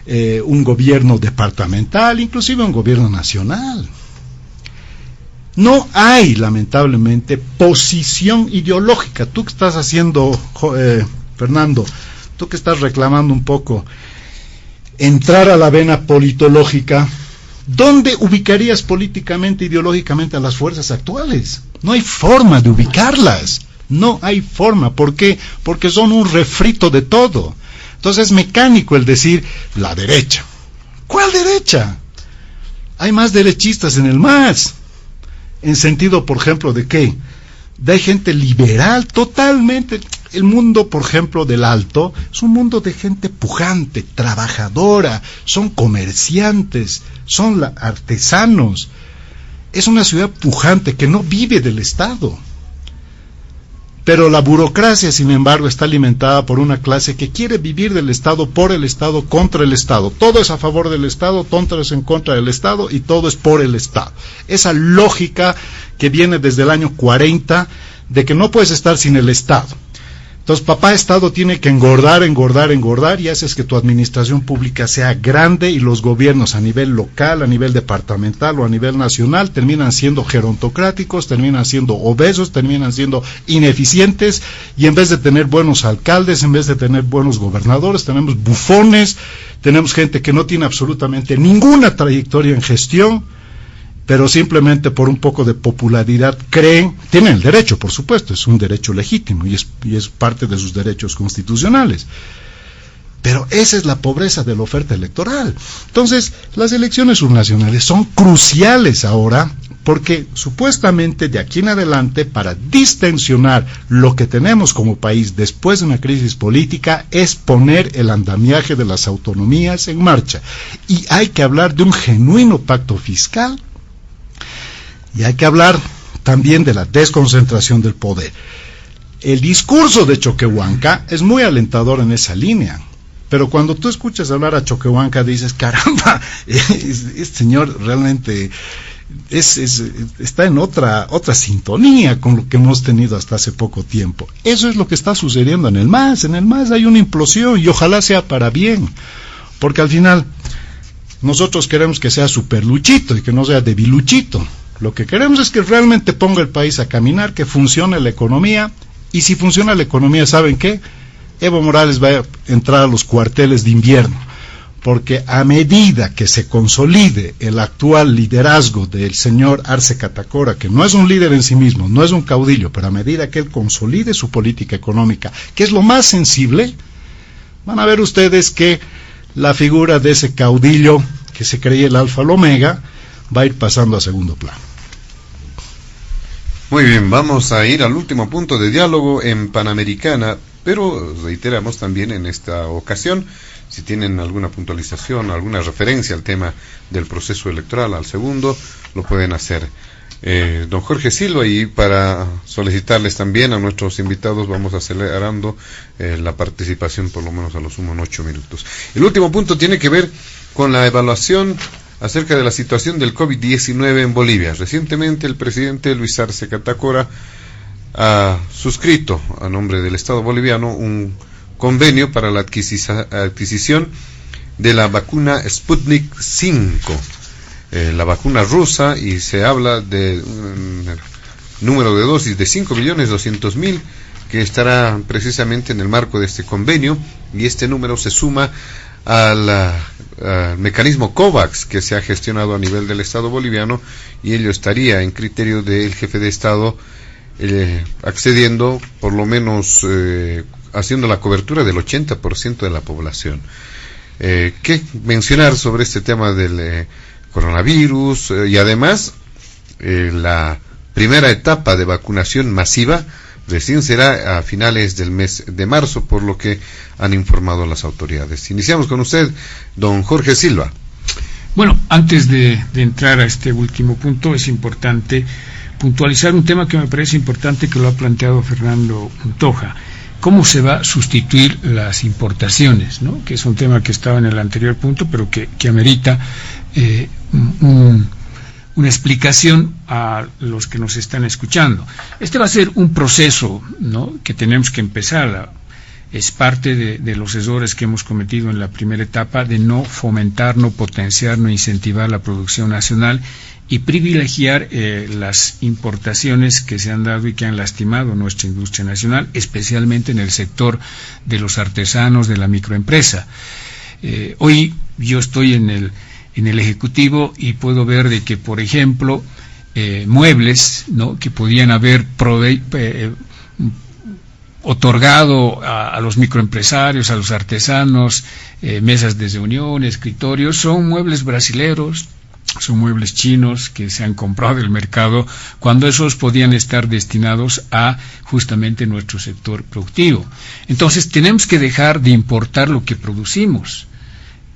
un gobierno departamental, inclusive un gobierno nacional. No hay, lamentablemente, posición ideológica. Tú que estás haciendo, Fernando, tú que estás reclamando un poco entrar a la vena politológica, ¿dónde ubicarías políticamente, ideológicamente a las fuerzas actuales? No hay forma de ubicarlas, no hay forma. ¿Por qué? Porque son un refrito de todo. Entonces es mecánico el decir la derecha. ¿Cuál derecha? Hay más derechistas en el MAS, en sentido, por ejemplo, ¿de qué? De gente liberal, totalmente. El mundo, por ejemplo, del Alto, es un mundo de gente pujante, trabajadora, son comerciantes, son artesanos. es una ciudad pujante que no vive del Estado. Pero la burocracia, sin embargo, está alimentada por una clase que quiere vivir del Estado, por el Estado, contra el Estado. Todo es a favor del Estado, todo es en contra del Estado y todo es por el Estado. Esa lógica que viene desde el año 40 de que no puedes estar sin el Estado. Entonces, papá Estado tiene que engordar y haces que tu administración pública sea grande y los gobiernos a nivel local, a nivel departamental o a nivel nacional terminan siendo gerontocráticos, terminan siendo obesos, terminan siendo ineficientes y en vez de tener buenos alcaldes, en vez de tener buenos gobernadores, tenemos bufones, tenemos gente que no tiene absolutamente ninguna trayectoria en gestión, pero simplemente por un poco de popularidad tienen el derecho, por supuesto, es un derecho legítimo y es parte de sus derechos constitucionales. Pero esa es la pobreza de la oferta electoral. Entonces, las elecciones subnacionales son cruciales ahora, porque supuestamente de aquí en adelante, para distensionar lo que tenemos como país después de una crisis política, es poner el andamiaje de las autonomías en marcha. Y hay que hablar de un genuino pacto fiscal. Y hay que hablar también de la desconcentración del poder. El discurso de Choquehuanca es muy alentador en esa línea, pero cuando tú escuchas hablar a Choquehuanca dices, caramba, este señor realmente está en otra sintonía con lo que hemos tenido hasta hace poco tiempo. Eso es lo que está sucediendo en el MAS. En el MAS hay una implosión y ojalá sea para bien, porque al final nosotros queremos que sea superluchito y que no sea debiluchito. Lo que queremos es que realmente ponga el país a caminar, que funcione la economía, y si funciona la economía, ¿saben qué? Evo Morales va a entrar a los cuarteles de invierno, porque a medida que se consolide el actual liderazgo del señor Arce Catacora, que no es un líder en sí mismo, no es un caudillo, pero a medida que él consolide su política económica, que es lo más sensible, van a ver ustedes que la figura de ese caudillo que se creía el alfa y el omega va a ir pasando a segundo plano. Muy bien, vamos a ir al último punto de diálogo en Panamericana, pero reiteramos también en esta ocasión, si tienen alguna puntualización, alguna referencia al tema del proceso electoral, al segundo, lo pueden hacer. Don Jorge Silva, y para solicitarles también a nuestros invitados, vamos acelerando la participación por lo menos a lo sumo en 8 minutos. El último punto tiene que ver con la evaluación acerca de la situación del COVID-19 en Bolivia. Recientemente el presidente Luis Arce Catacora ha suscrito a nombre del Estado boliviano un convenio para la adquisición de la vacuna Sputnik 5, la vacuna rusa, y se habla de un número de dosis de 5.200.000 que estará precisamente en el marco de este convenio, y este número se suma al mecanismo COVAX que se ha gestionado a nivel del Estado boliviano, y ello estaría en criterio del jefe de Estado accediendo, por lo menos haciendo la cobertura del 80% de la población. ¿Qué mencionar sobre este tema del coronavirus? Y además la primera etapa de vacunación masiva recién será a finales del mes de marzo, por lo que han informado las autoridades. Iniciamos con usted, don Jorge Silva. Bueno, antes de entrar a este último punto, es importante puntualizar un tema que me parece importante, que lo ha planteado Fernando Montoja. ¿Cómo se va a sustituir las importaciones, ¿no? Que es un tema que estaba en el anterior punto, pero que amerita una explicación a los que nos están escuchando. Este va a ser un proceso, ¿no?, que tenemos que empezar. Es parte de los errores que hemos cometido en la primera etapa, de no fomentar, no potenciar, no incentivar la producción nacional y privilegiar las importaciones que se han dado y que han lastimado nuestra industria nacional, especialmente en el sector de los artesanos, de la microempresa. Hoy yo estoy en el Ejecutivo y puedo ver de que, por ejemplo, muebles, ¿no?, que podían haber otorgado a los microempresarios, a los artesanos, mesas de reunión, escritorios, son muebles brasileros, son muebles chinos que se han comprado del mercado, cuando esos podían estar destinados a justamente nuestro sector productivo. Entonces tenemos que dejar de importar lo que producimos.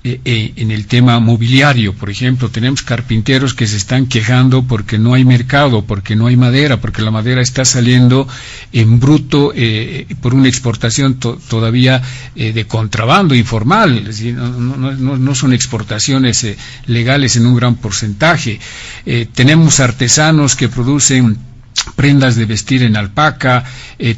en el tema mobiliario, por ejemplo, tenemos carpinteros que se están quejando porque no hay mercado, porque no hay madera, porque la madera está saliendo en bruto por una exportación todavía de contrabando informal, es decir, no son exportaciones legales en un gran porcentaje. Tenemos artesanos que producen prendas de vestir en alpaca,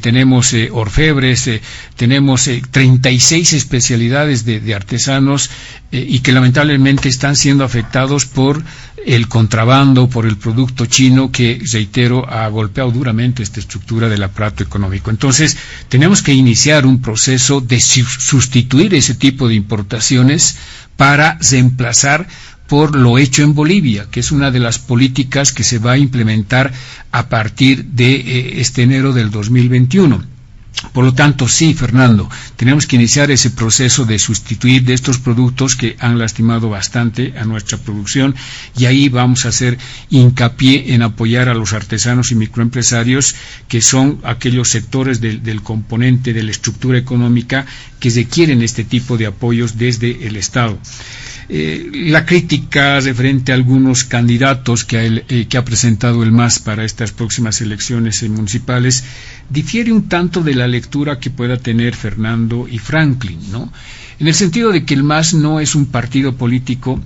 tenemos orfebres, tenemos 36 especialidades de artesanos y que lamentablemente están siendo afectados por el contrabando, por el producto chino que, reitero, ha golpeado duramente esta estructura del aparato económico. Entonces, tenemos que iniciar un proceso de sustituir ese tipo de importaciones para reemplazar por lo hecho en Bolivia, que es una de las políticas que se va a implementar a partir de este enero del 2021. Por lo tanto, sí, Fernando, tenemos que iniciar ese proceso de sustituir de estos productos que han lastimado bastante a nuestra producción, y ahí vamos a hacer hincapié en apoyar a los artesanos y microempresarios, que son aquellos sectores del componente de la estructura económica que requieren este tipo de apoyos desde el Estado. La crítica referente a algunos candidatos que ha presentado el MAS para estas próximas elecciones municipales difiere un tanto de la lectura que pueda tener Fernando y Franklin, ¿no? En el sentido de que el MAS no es un partido político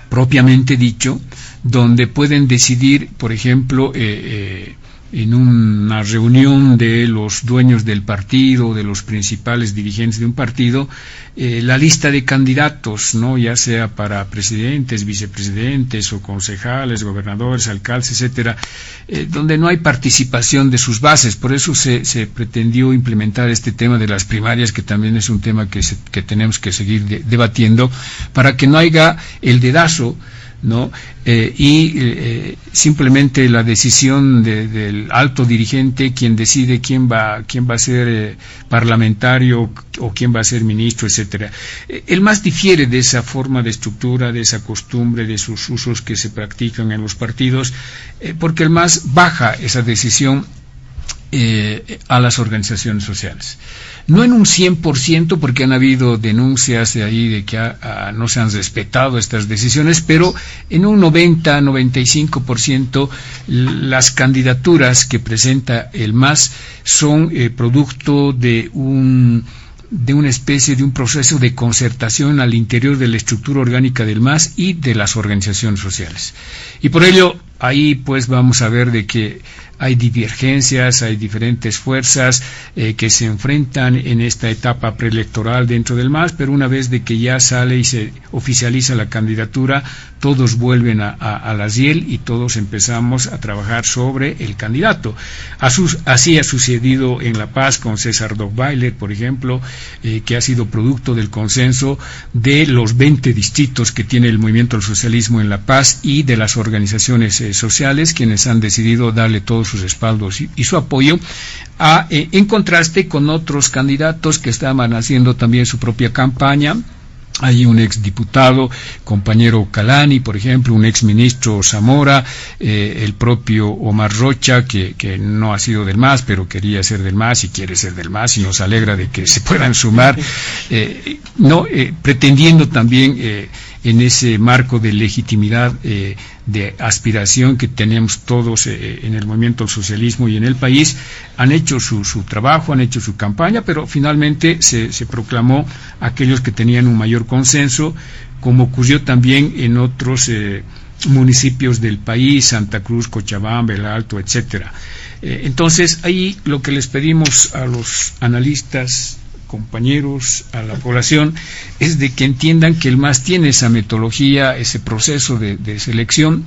propiamente dicho, donde pueden decidir, por ejemplo, en una reunión de los dueños del partido, de los principales dirigentes de un partido, la lista de candidatos, ¿no?, ya sea para presidentes, vicepresidentes o concejales, gobernadores, alcaldes, etcétera, donde no hay participación de sus bases. Por eso se pretendió implementar este tema de las primarias, que también es un tema que tenemos que seguir debatiendo, para que no haya el dedazo, ¿no? Simplemente la decisión del alto dirigente, quien decide quién va a ser parlamentario o quién va a ser ministro, etcétera. El MAS difiere de esa forma de estructura, de esa costumbre, de esos usos que se practican en los partidos, porque el MAS baja esa decisión a las organizaciones sociales. No en un 100%, porque han habido denuncias de ahí de que no se han respetado estas decisiones, pero en un 90-95% las candidaturas que presenta el MAS son producto de una especie de un proceso de concertación al interior de la estructura orgánica del MAS y de las organizaciones sociales. Y por ello, ahí pues vamos a ver de que hay divergencias, hay diferentes fuerzas que se enfrentan en esta etapa preelectoral dentro del MAS, pero una vez de que ya sale y se oficializa la candidatura, todos vuelven a la riel y todos empezamos a trabajar sobre el candidato. Así ha sucedido en La Paz con César Dogbailer, por ejemplo, que ha sido producto del consenso de los 20 distritos que tiene el Movimiento al Socialismo en La Paz y de las organizaciones sociales, quienes han decidido darle todos sus respaldos y su apoyo, en contraste con otros candidatos que estaban haciendo también su propia campaña. Hay un exdiputado, compañero Calani, por ejemplo, un exministro Zamora, el propio Omar Rocha, que no ha sido del MAS, pero quería ser del MAS y quiere ser del MAS, y nos alegra de que se puedan sumar, pretendiendo también en ese marco de legitimidad, de aspiración que tenemos todos en el movimiento al socialismo y en el país, han hecho su trabajo, han hecho su campaña, pero finalmente se proclamó aquellos que tenían un mayor consenso, como ocurrió también en otros municipios del país, Santa Cruz, Cochabamba, El Alto, etcétera. Entonces, ahí lo que les pedimos a los analistas, compañeros, a la población, es de que entiendan que el MAS tiene esa metodología, ese proceso de selección.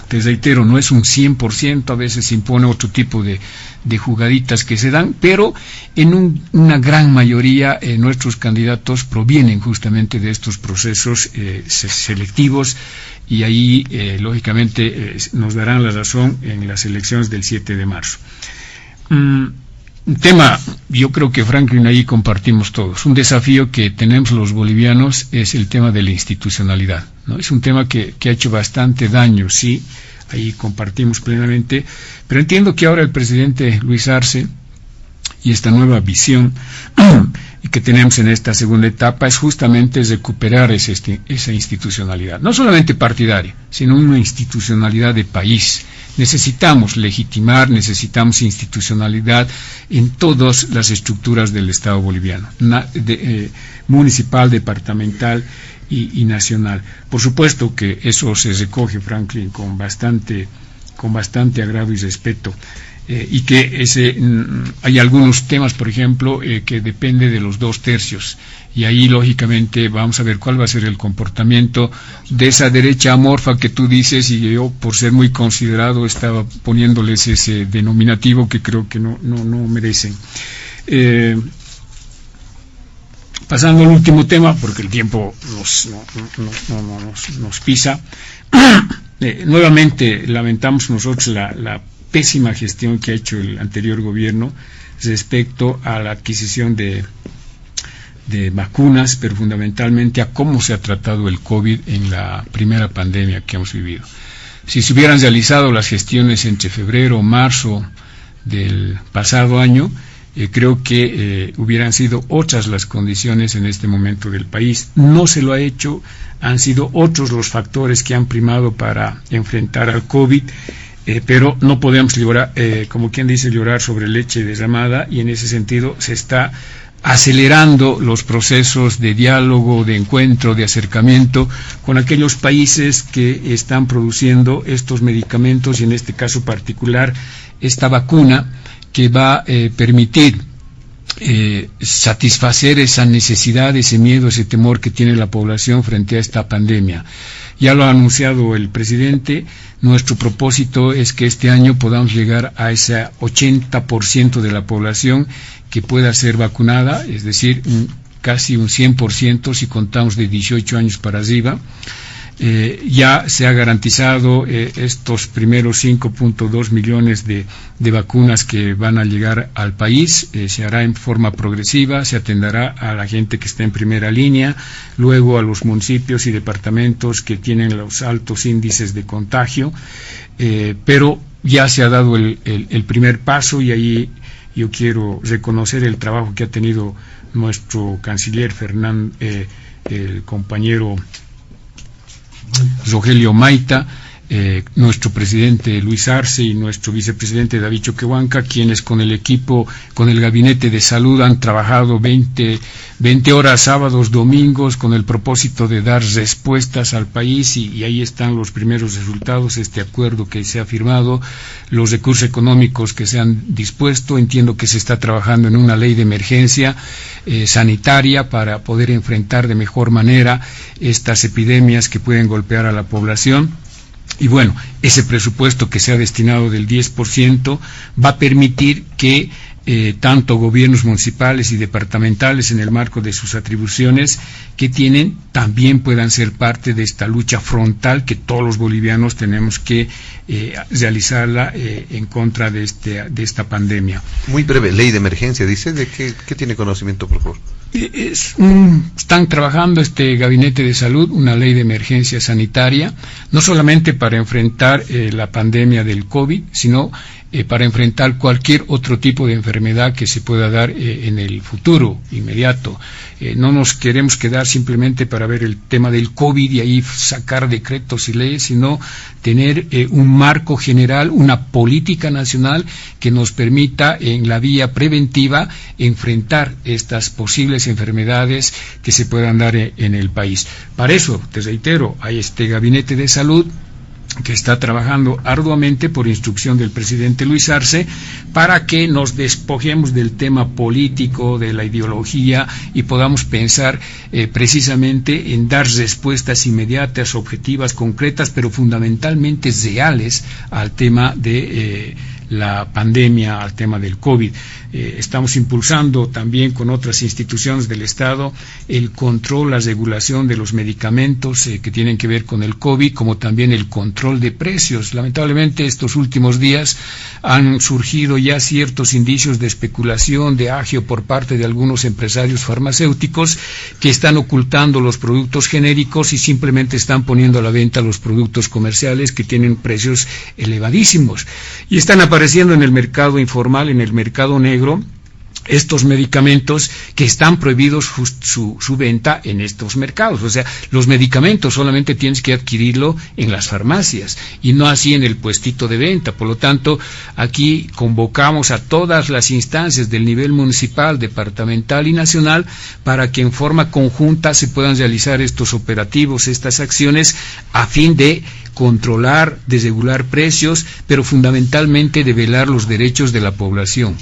Te reitero, no es un 100%, a veces se impone otro tipo de jugaditas que se dan, pero en una gran mayoría nuestros candidatos provienen justamente de estos procesos selectivos, y ahí lógicamente nos darán la razón en las elecciones del 7 de marzo. Un tema, yo creo que Franklin ahí compartimos todos, un desafío que tenemos los bolivianos es el tema de la institucionalidad, ¿no? Es un tema que ha hecho bastante daño, sí, ahí compartimos plenamente, pero entiendo que ahora el presidente Luis Arce y esta nueva visión que tenemos en esta segunda etapa es justamente recuperar esa institucionalidad, no solamente partidaria, sino una institucionalidad de país. Necesitamos legitimar, necesitamos institucionalidad en todas las estructuras del Estado boliviano, municipal, departamental y nacional. Por supuesto que eso se recoge, Franklin, con bastante agrado y respeto. Y que hay algunos temas, por ejemplo, que depende de los 2/3, y ahí lógicamente vamos a ver cuál va a ser el comportamiento de esa derecha amorfa que tú dices, y yo, por ser muy considerado, estaba poniéndoles ese denominativo que creo que no merecen. Pasando al último tema, porque el tiempo nos pisa, nuevamente lamentamos nosotros la pésima gestión que ha hecho el anterior gobierno respecto a la adquisición de vacunas, pero fundamentalmente a cómo se ha tratado el COVID en la primera pandemia que hemos vivido. Si se hubieran realizado las gestiones entre febrero o marzo del pasado año, creo que hubieran sido otras las condiciones en este momento del país. No se lo ha hecho, han sido otros los factores que han primado para enfrentar al COVID. Pero no podemos llorar, como quien dice, llorar sobre leche derramada, y en ese sentido se está acelerando los procesos de diálogo, de encuentro, de acercamiento con aquellos países que están produciendo estos medicamentos, y en este caso particular esta vacuna que va a permitir satisfacer esa necesidad, ese miedo, ese temor que tiene la población frente a esta pandemia. Ya lo ha anunciado el presidente, nuestro propósito es que este año podamos llegar a ese 80% de la población que pueda ser vacunada, es decir, casi un 100% si contamos de 18 años para arriba. Ya se ha garantizado estos primeros 5.2 millones de vacunas que van a llegar al país. Se hará en forma progresiva, se atenderá a la gente que está en primera línea, luego a los municipios y departamentos que tienen los altos índices de contagio, pero ya se ha dado el primer paso, y ahí yo quiero reconocer el trabajo que ha tenido nuestro canciller el compañero Rogelio Maita, nuestro presidente Luis Arce y nuestro vicepresidente David Choquehuanca, quienes con el equipo, con el gabinete de salud, han trabajado 20 horas, sábados, domingos, con el propósito de dar respuestas al país, y ahí están los primeros resultados, este acuerdo que se ha firmado, los recursos económicos que se han dispuesto. Entiendo que se está trabajando en una ley de emergencia sanitaria para poder enfrentar de mejor manera estas epidemias que pueden golpear a la población. Y bueno, ese presupuesto que se ha destinado del 10% va a permitir que tanto gobiernos municipales y departamentales, en el marco de sus atribuciones que tienen, también puedan ser parte de esta lucha frontal que todos los bolivianos tenemos que realizarla en contra de esta pandemia. Muy breve, ley de emergencia, dice, ¿de qué tiene conocimiento, por favor? Están trabajando este gabinete de salud una ley de emergencia sanitaria, no solamente para enfrentar la pandemia del COVID, sino para enfrentar cualquier otro tipo de enfermedad que se pueda dar en el futuro inmediato. No nos queremos quedar simplemente para ver el tema del COVID y ahí sacar decretos y leyes, sino tener un marco general, una política nacional que nos permita en la vía preventiva enfrentar estas posibles enfermedades que se puedan dar en el país. Para eso, te reitero, hay este gabinete de salud que está trabajando arduamente por instrucción del presidente Luis Arce para que nos despojemos del tema político, de la ideología, y podamos pensar precisamente en dar respuestas inmediatas, objetivas, concretas, pero fundamentalmente reales al tema de la pandemia, al tema del COVID. Estamos impulsando también con otras instituciones del Estado el control, la regulación de los medicamentos que tienen que ver con el COVID, como también el control de precios. Lamentablemente estos últimos días han surgido ya ciertos indicios de especulación, de agio por parte de algunos empresarios farmacéuticos que están ocultando los productos genéricos y simplemente están poniendo a la venta los productos comerciales que tienen precios elevadísimos y están apareciendo en el mercado informal, en el mercado negro, estos medicamentos que están prohibidos su venta en estos mercados. O sea, los medicamentos solamente tienes que adquirirlo en las farmacias y no así en el puestito de venta. Por lo tanto, aquí convocamos a todas las instancias del nivel municipal, departamental y nacional para que en forma conjunta se puedan realizar estos operativos, estas acciones, a fin de controlar, de regular precios, pero fundamentalmente de velar los derechos de la población.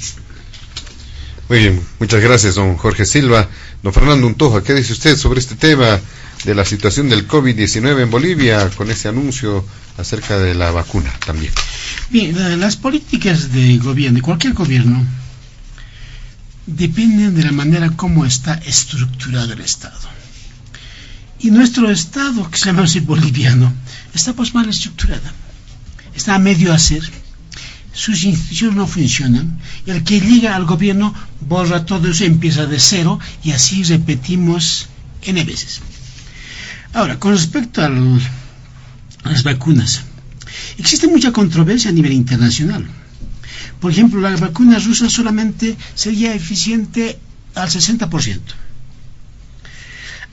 Muy bien, muchas gracias, don Jorge Silva. Don Fernando Untoja, ¿qué dice usted sobre este tema de la situación del COVID-19 en Bolivia, con ese anuncio acerca de la vacuna también? Bien, las políticas de gobierno, de cualquier gobierno, dependen de la manera como está estructurado el Estado. Y nuestro Estado, que se llama así boliviano, está pues mal estructurado. Está a medio hacer. Sus instituciones no funcionan, y el que llega al gobierno borra todo eso, empieza de cero, y así repetimos N veces. Ahora, con respecto a las vacunas, existe mucha controversia a nivel internacional. Por ejemplo, la vacuna rusa solamente sería eficiente al 60%.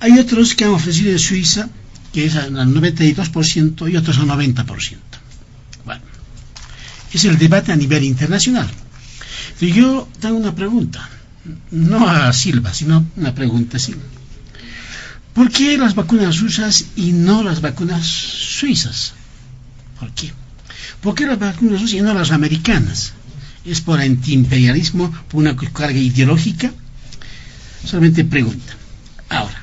Hay otros que han ofrecido en Suiza, que es al 92%, y otros al 90%. Bueno, es el debate a nivel internacional. Pero yo tengo una pregunta, no a Silva, sino una pregunta así. ¿Por qué las vacunas rusas y no las vacunas suizas? ¿Por qué? ¿Por qué las vacunas rusas y no las americanas? ¿Es por antiimperialismo, por una carga ideológica? Solamente pregunta. Ahora,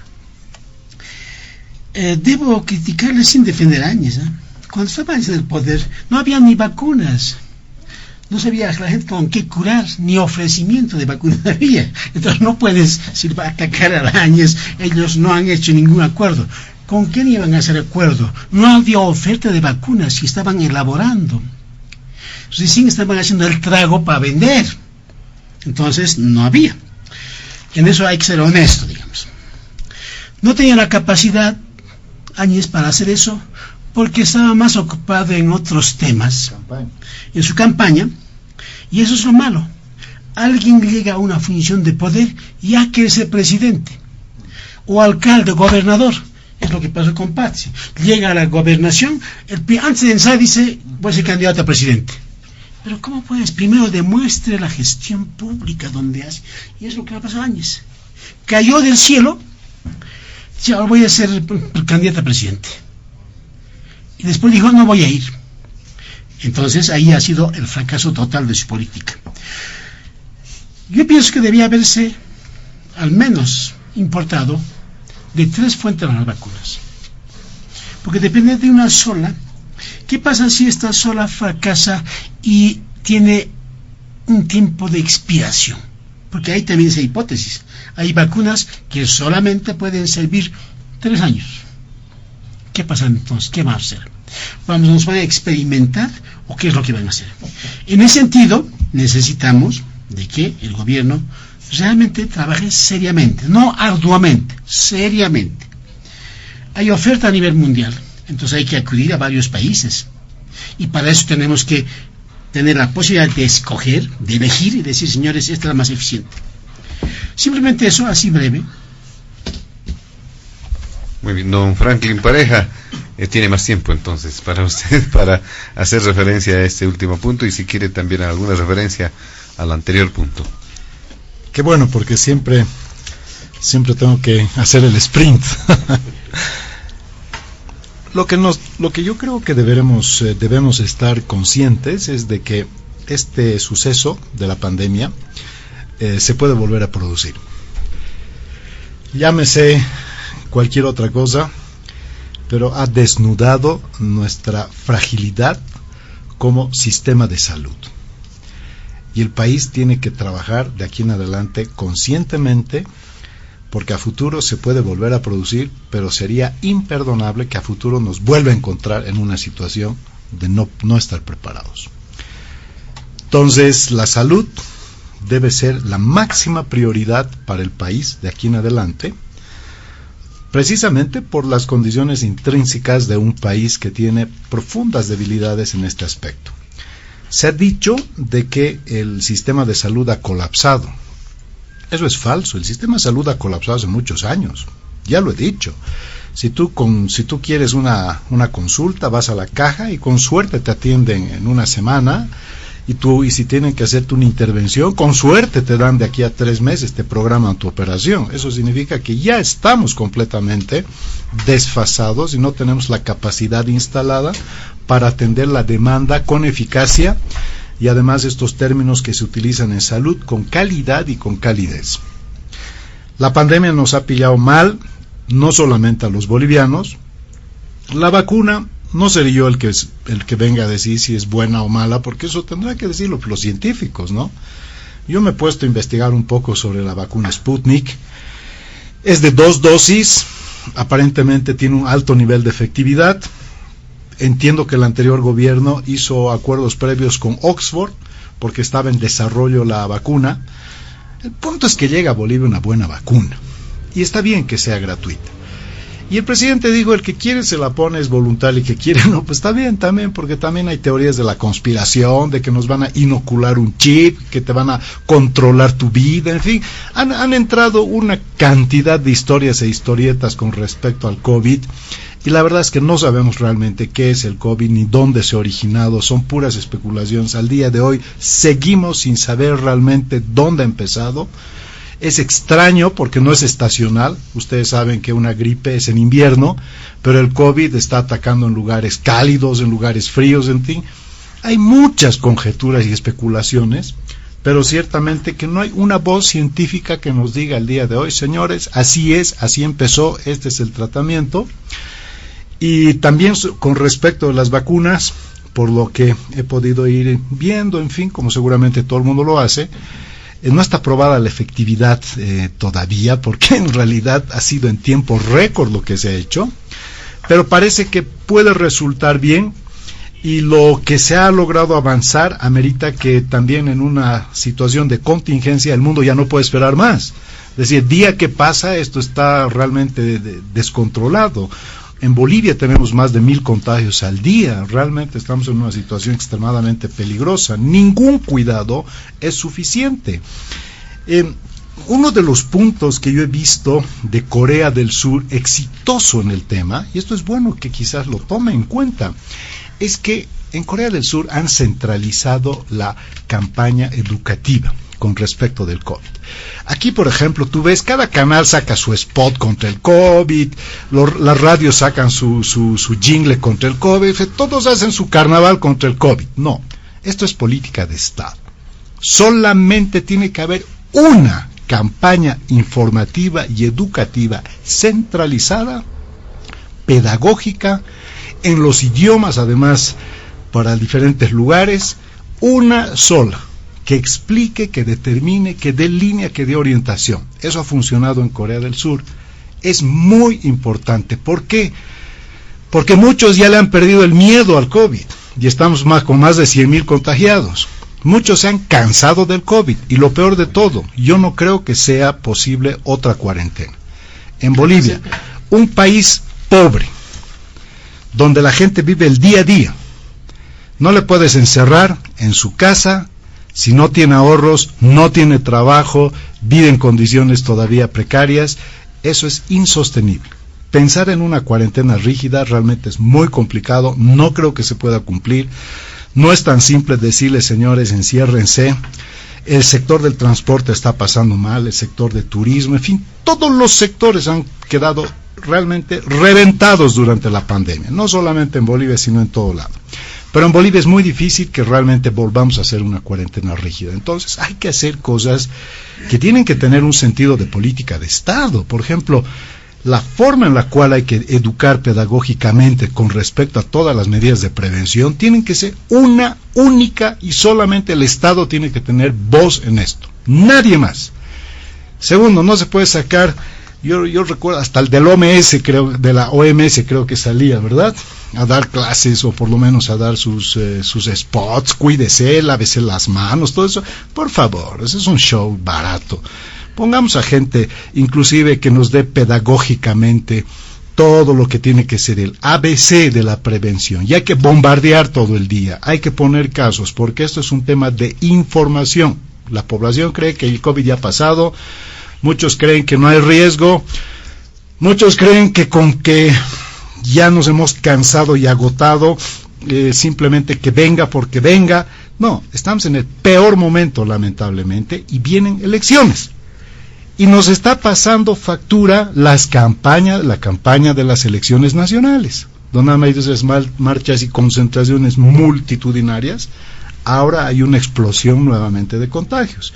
debo criticarle sin defender a Áñez, ¿eh? Cuando estaba en el poder no había ni vacunas, no sabía la gente con qué curar, ni ofrecimiento de vacunas había. Entonces no puedes atacar a la Áñez. Ellos no han hecho ningún acuerdo. ¿Con quién iban a hacer acuerdo? No había oferta de vacunas que estaban elaborando. Recién estaban haciendo el trago para vender. Entonces no había. En eso hay que ser honesto, digamos. No tenía la capacidad Áñez para hacer eso, porque estaba más ocupado en otros temas, en su campaña, y eso es lo malo. Alguien llega a una función de poder y ya quiere ser presidente, o alcalde, gobernador. Es lo que pasó con Pazzi. Llega a la gobernación, antes de ensayar dice, voy a ser candidato a presidente. Pero ¿cómo puedes? Primero demuestre la gestión pública donde hace. Y es lo que le pasó a Áñez. Cayó del cielo, dice, ahora voy a ser candidato a presidente. Y después dijo, no voy a ir. Entonces ahí ha sido el fracaso total de su política. Yo pienso que debía haberse al menos importado de 3 fuentes de las vacunas. Porque depende de una sola. ¿Qué pasa si esta sola fracasa y tiene un tiempo de expiración? Porque ahí también esa hipótesis. Hay vacunas que solamente pueden servir 3 años. ¿Qué pasa entonces? ¿Qué van a hacer? ¿Nos van a experimentar o qué es lo que van a hacer? En ese sentido, necesitamos de que el gobierno realmente trabaje seriamente, no arduamente, seriamente. Hay oferta a nivel mundial, entonces hay que acudir a varios países. Y para eso tenemos que tener la posibilidad de escoger, de elegir y decir, señores, esta es la más eficiente. Simplemente eso, así breve. Muy bien, don Franklin Pareja, tiene más tiempo entonces para usted para hacer referencia a este último punto y si quiere también alguna referencia al anterior punto. Qué bueno, porque siempre tengo que hacer el sprint. Lo que yo creo que debemos estar conscientes es de que este suceso de la pandemia se puede volver a producir. Llámese cualquier otra cosa, pero ha desnudado nuestra fragilidad como sistema de salud. Y el país tiene que trabajar de aquí en adelante conscientemente, porque a futuro se puede volver a producir, pero sería imperdonable que a futuro nos vuelva a encontrar en una situación de no estar preparados. Entonces, la salud debe ser la máxima prioridad para el país de aquí en adelante, precisamente por las condiciones intrínsecas de un país que tiene profundas debilidades en este aspecto. Se ha dicho de que el sistema de salud ha colapsado. Eso es falso. El sistema de salud ha colapsado hace muchos años. Ya lo he dicho. Si tú quieres una consulta, vas a la caja y con suerte te atienden en una semana. Y si tienen que hacerte una intervención, con suerte te dan de aquí a 3 meses, te programan tu operación. Eso significa que ya estamos completamente desfasados y no tenemos la capacidad instalada para atender la demanda con eficacia y además estos términos que se utilizan en salud, con calidad y con calidez. La pandemia nos ha pillado mal, no solamente a los bolivianos. La vacuna, no seré yo el que venga a decir si es buena o mala, porque eso tendrá que decirlo los científicos, ¿no? Yo me he puesto a investigar un poco sobre la vacuna Sputnik. Es de 2 dosis, aparentemente tiene un alto nivel de efectividad. Entiendo que el anterior gobierno hizo acuerdos previos con Oxford, porque estaba en desarrollo la vacuna. El punto es que llega a Bolivia una buena vacuna, y está bien que sea gratuita. Y el presidente dijo, el que quiere se la pone, es voluntario, y el que quiere no, pues está bien también, porque también hay teorías de la conspiración, de que nos van a inocular un chip, que te van a controlar tu vida, en fin. Han entrado una cantidad de historias e historietas con respecto al COVID, y la verdad es que no sabemos realmente qué es el COVID, ni dónde se ha originado, son puras especulaciones. Al día de hoy seguimos sin saber realmente dónde ha empezado. Es extraño porque no es estacional. Ustedes saben que una gripe es en invierno, pero el COVID está atacando en lugares cálidos, en lugares fríos, en fin. Hay muchas conjeturas y especulaciones, pero ciertamente que no hay una voz científica que nos diga el día de hoy, señores, así es, así empezó, este es el tratamiento. Y también con respecto a las vacunas, por lo que he podido ir viendo, en fin, como seguramente todo el mundo lo hace, no está probada la efectividad todavía, porque en realidad ha sido en tiempo récord lo que se ha hecho, pero parece que puede resultar bien, y lo que se ha logrado avanzar amerita que también en una situación de contingencia el mundo ya no puede esperar más. Es decir, día que pasa esto está realmente descontrolado. En Bolivia tenemos más de 1,000 contagios al día. Realmente estamos en una situación extremadamente peligrosa. Ningún cuidado es suficiente. Uno de los puntos que yo he visto de Corea del Sur exitoso en el tema, y esto es bueno que quizás lo tome en cuenta, es que en Corea del Sur han centralizado la campaña educativa con respecto del COVID. Aquí, por ejemplo, tú ves, cada canal saca su spot contra el COVID, las radios sacan su jingle contra el COVID, todos hacen su carnaval contra el COVID. No, esto es política de Estado. Solamente tiene que haber una campaña informativa y educativa centralizada, pedagógica, en los idiomas, además, para diferentes lugares, una sola, que explique, que determine, que dé línea, que dé orientación. Eso ha funcionado en Corea del Sur. Es muy importante. ¿Por qué? Porque muchos ya le han perdido el miedo al COVID, y estamos con más de 100,000 contagiados. Muchos se han cansado del COVID, y lo peor de todo, yo no creo que sea posible otra cuarentena. En Bolivia, un país pobre, donde la gente vive el día a día, no le puedes encerrar en su casa. Si no tiene ahorros, no tiene trabajo, vive en condiciones todavía precarias, eso es insostenible. Pensar en una cuarentena rígida realmente es muy complicado, no creo que se pueda cumplir. No es tan simple decirles, señores, enciérrense. El sector del transporte está pasando mal, el sector de turismo, en fin, todos los sectores han quedado realmente reventados durante la pandemia, no solamente en Bolivia, sino en todo lado. Pero en Bolivia es muy difícil que realmente volvamos a hacer una cuarentena rígida. Entonces hay que hacer cosas que tienen que tener un sentido de política de Estado. Por ejemplo, la forma en la cual hay que educar pedagógicamente con respecto a todas las medidas de prevención tienen que ser una única, y solamente el Estado tiene que tener voz en esto. Nadie más. Segundo, no se puede sacar, yo recuerdo hasta el del OMS, creo, de la OMS creo que salía, ¿verdad?, a dar clases, o por lo menos a dar sus spots, cuídese, lávese las manos, todo eso. Por favor, ese es un show barato. Pongamos a gente, inclusive, que nos dé pedagógicamente todo lo que tiene que ser el ABC de la prevención. Y hay que bombardear todo el día, hay que poner casos, porque esto es un tema de información. La población cree que el COVID ya ha pasado, muchos creen que no hay riesgo, muchos creen que con que ya nos hemos cansado y agotado, simplemente que venga porque venga. No, estamos en el peor momento, lamentablemente, y vienen elecciones. Y nos está pasando factura la campaña de las elecciones nacionales, donde hay esas marchas y concentraciones multitudinarias. Ahora hay una explosión nuevamente de contagios.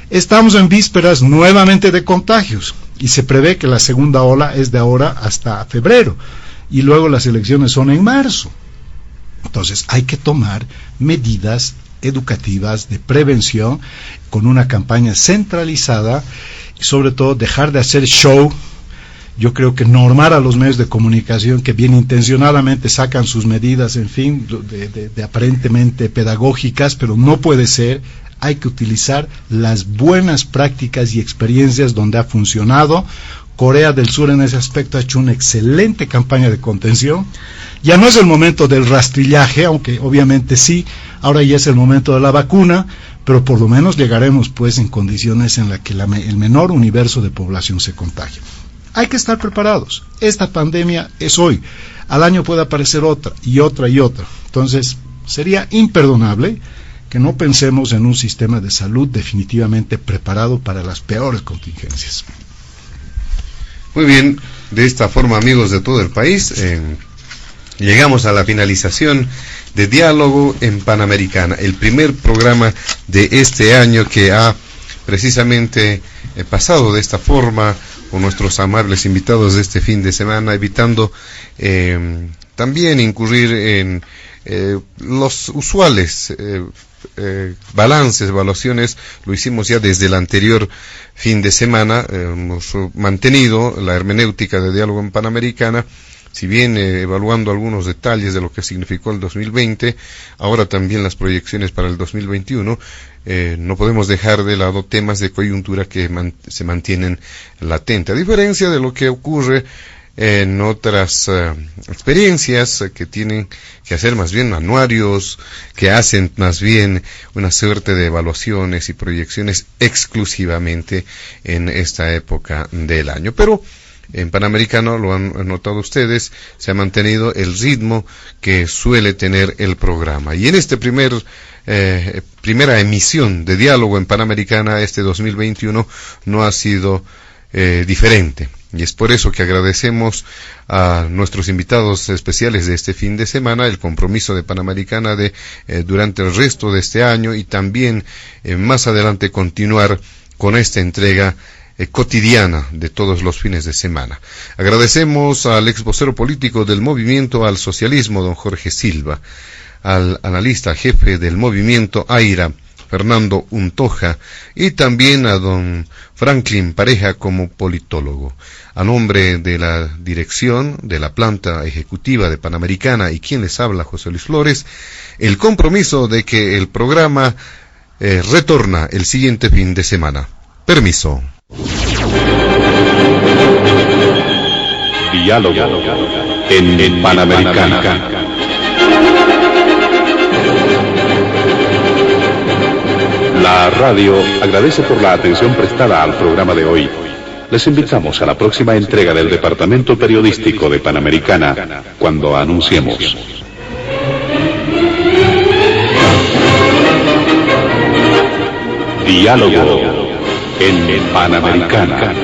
Estamos en vísperas nuevamente de contagios, y se prevé que la segunda ola es de ahora hasta febrero, y luego las elecciones son en marzo. Entonces hay que tomar medidas educativas de prevención con una campaña centralizada y sobre todo dejar de hacer show. Yo creo que normar a los medios de comunicación que bien intencionadamente sacan sus medidas, en fin, de aparentemente pedagógicas, pero no puede ser. Hay que utilizar las buenas prácticas y experiencias donde ha funcionado. Corea del Sur en ese aspecto ha hecho una excelente campaña de contención. Ya no es el momento del rastrillaje, aunque obviamente sí, ahora ya es el momento de la vacuna, pero por lo menos llegaremos pues en condiciones en las que el menor universo de población se contagie. Hay que estar preparados. Esta pandemia es hoy. Al año puede aparecer otra y otra y otra. Entonces, sería imperdonable que no pensemos en un sistema de salud definitivamente preparado para las peores contingencias. Muy bien, de esta forma, amigos de todo el país, llegamos a la finalización de Diálogo en Panamericana, el primer programa de este año que ha precisamente pasado de esta forma con nuestros amables invitados de este fin de semana, evitando también incurrir en los usuales balances, evaluaciones. Lo hicimos ya desde el anterior fin de semana. Hemos mantenido la hermenéutica de Diálogo en Panamericana, si bien evaluando algunos detalles de lo que significó el 2020, ahora también las proyecciones para el 2021, no podemos dejar de lado temas de coyuntura que se mantienen latentes, a diferencia de lo que ocurre en otras experiencias que tienen que hacer más bien anuarios, que hacen más bien una suerte de evaluaciones y proyecciones exclusivamente en esta época del año. Pero en Panamericano, lo han notado ustedes, se ha mantenido el ritmo que suele tener el programa. Y en este primera emisión de Diálogo en Panamericana, este 2021, no ha sido diferente. Y es por eso que agradecemos a nuestros invitados especiales de este fin de semana el compromiso de Panamericana de durante el resto de este año y también más adelante continuar con esta entrega cotidiana de todos los fines de semana. Agradecemos al ex vocero político del Movimiento al Socialismo, don Jorge Silva, al analista jefe del Movimiento AIRA, Fernando Untoja, y también a don Franklin Pareja como politólogo. A nombre de la dirección de la planta ejecutiva de Panamericana y quien les habla, José Luis Flores, el compromiso de que el programa retorna el siguiente fin de semana. Permiso. Diálogo en Panamericana. La radio agradece por la atención prestada al programa de hoy. Les invitamos a la próxima entrega del Departamento Periodístico de Panamericana, cuando anunciemos. Diálogo en Panamericana.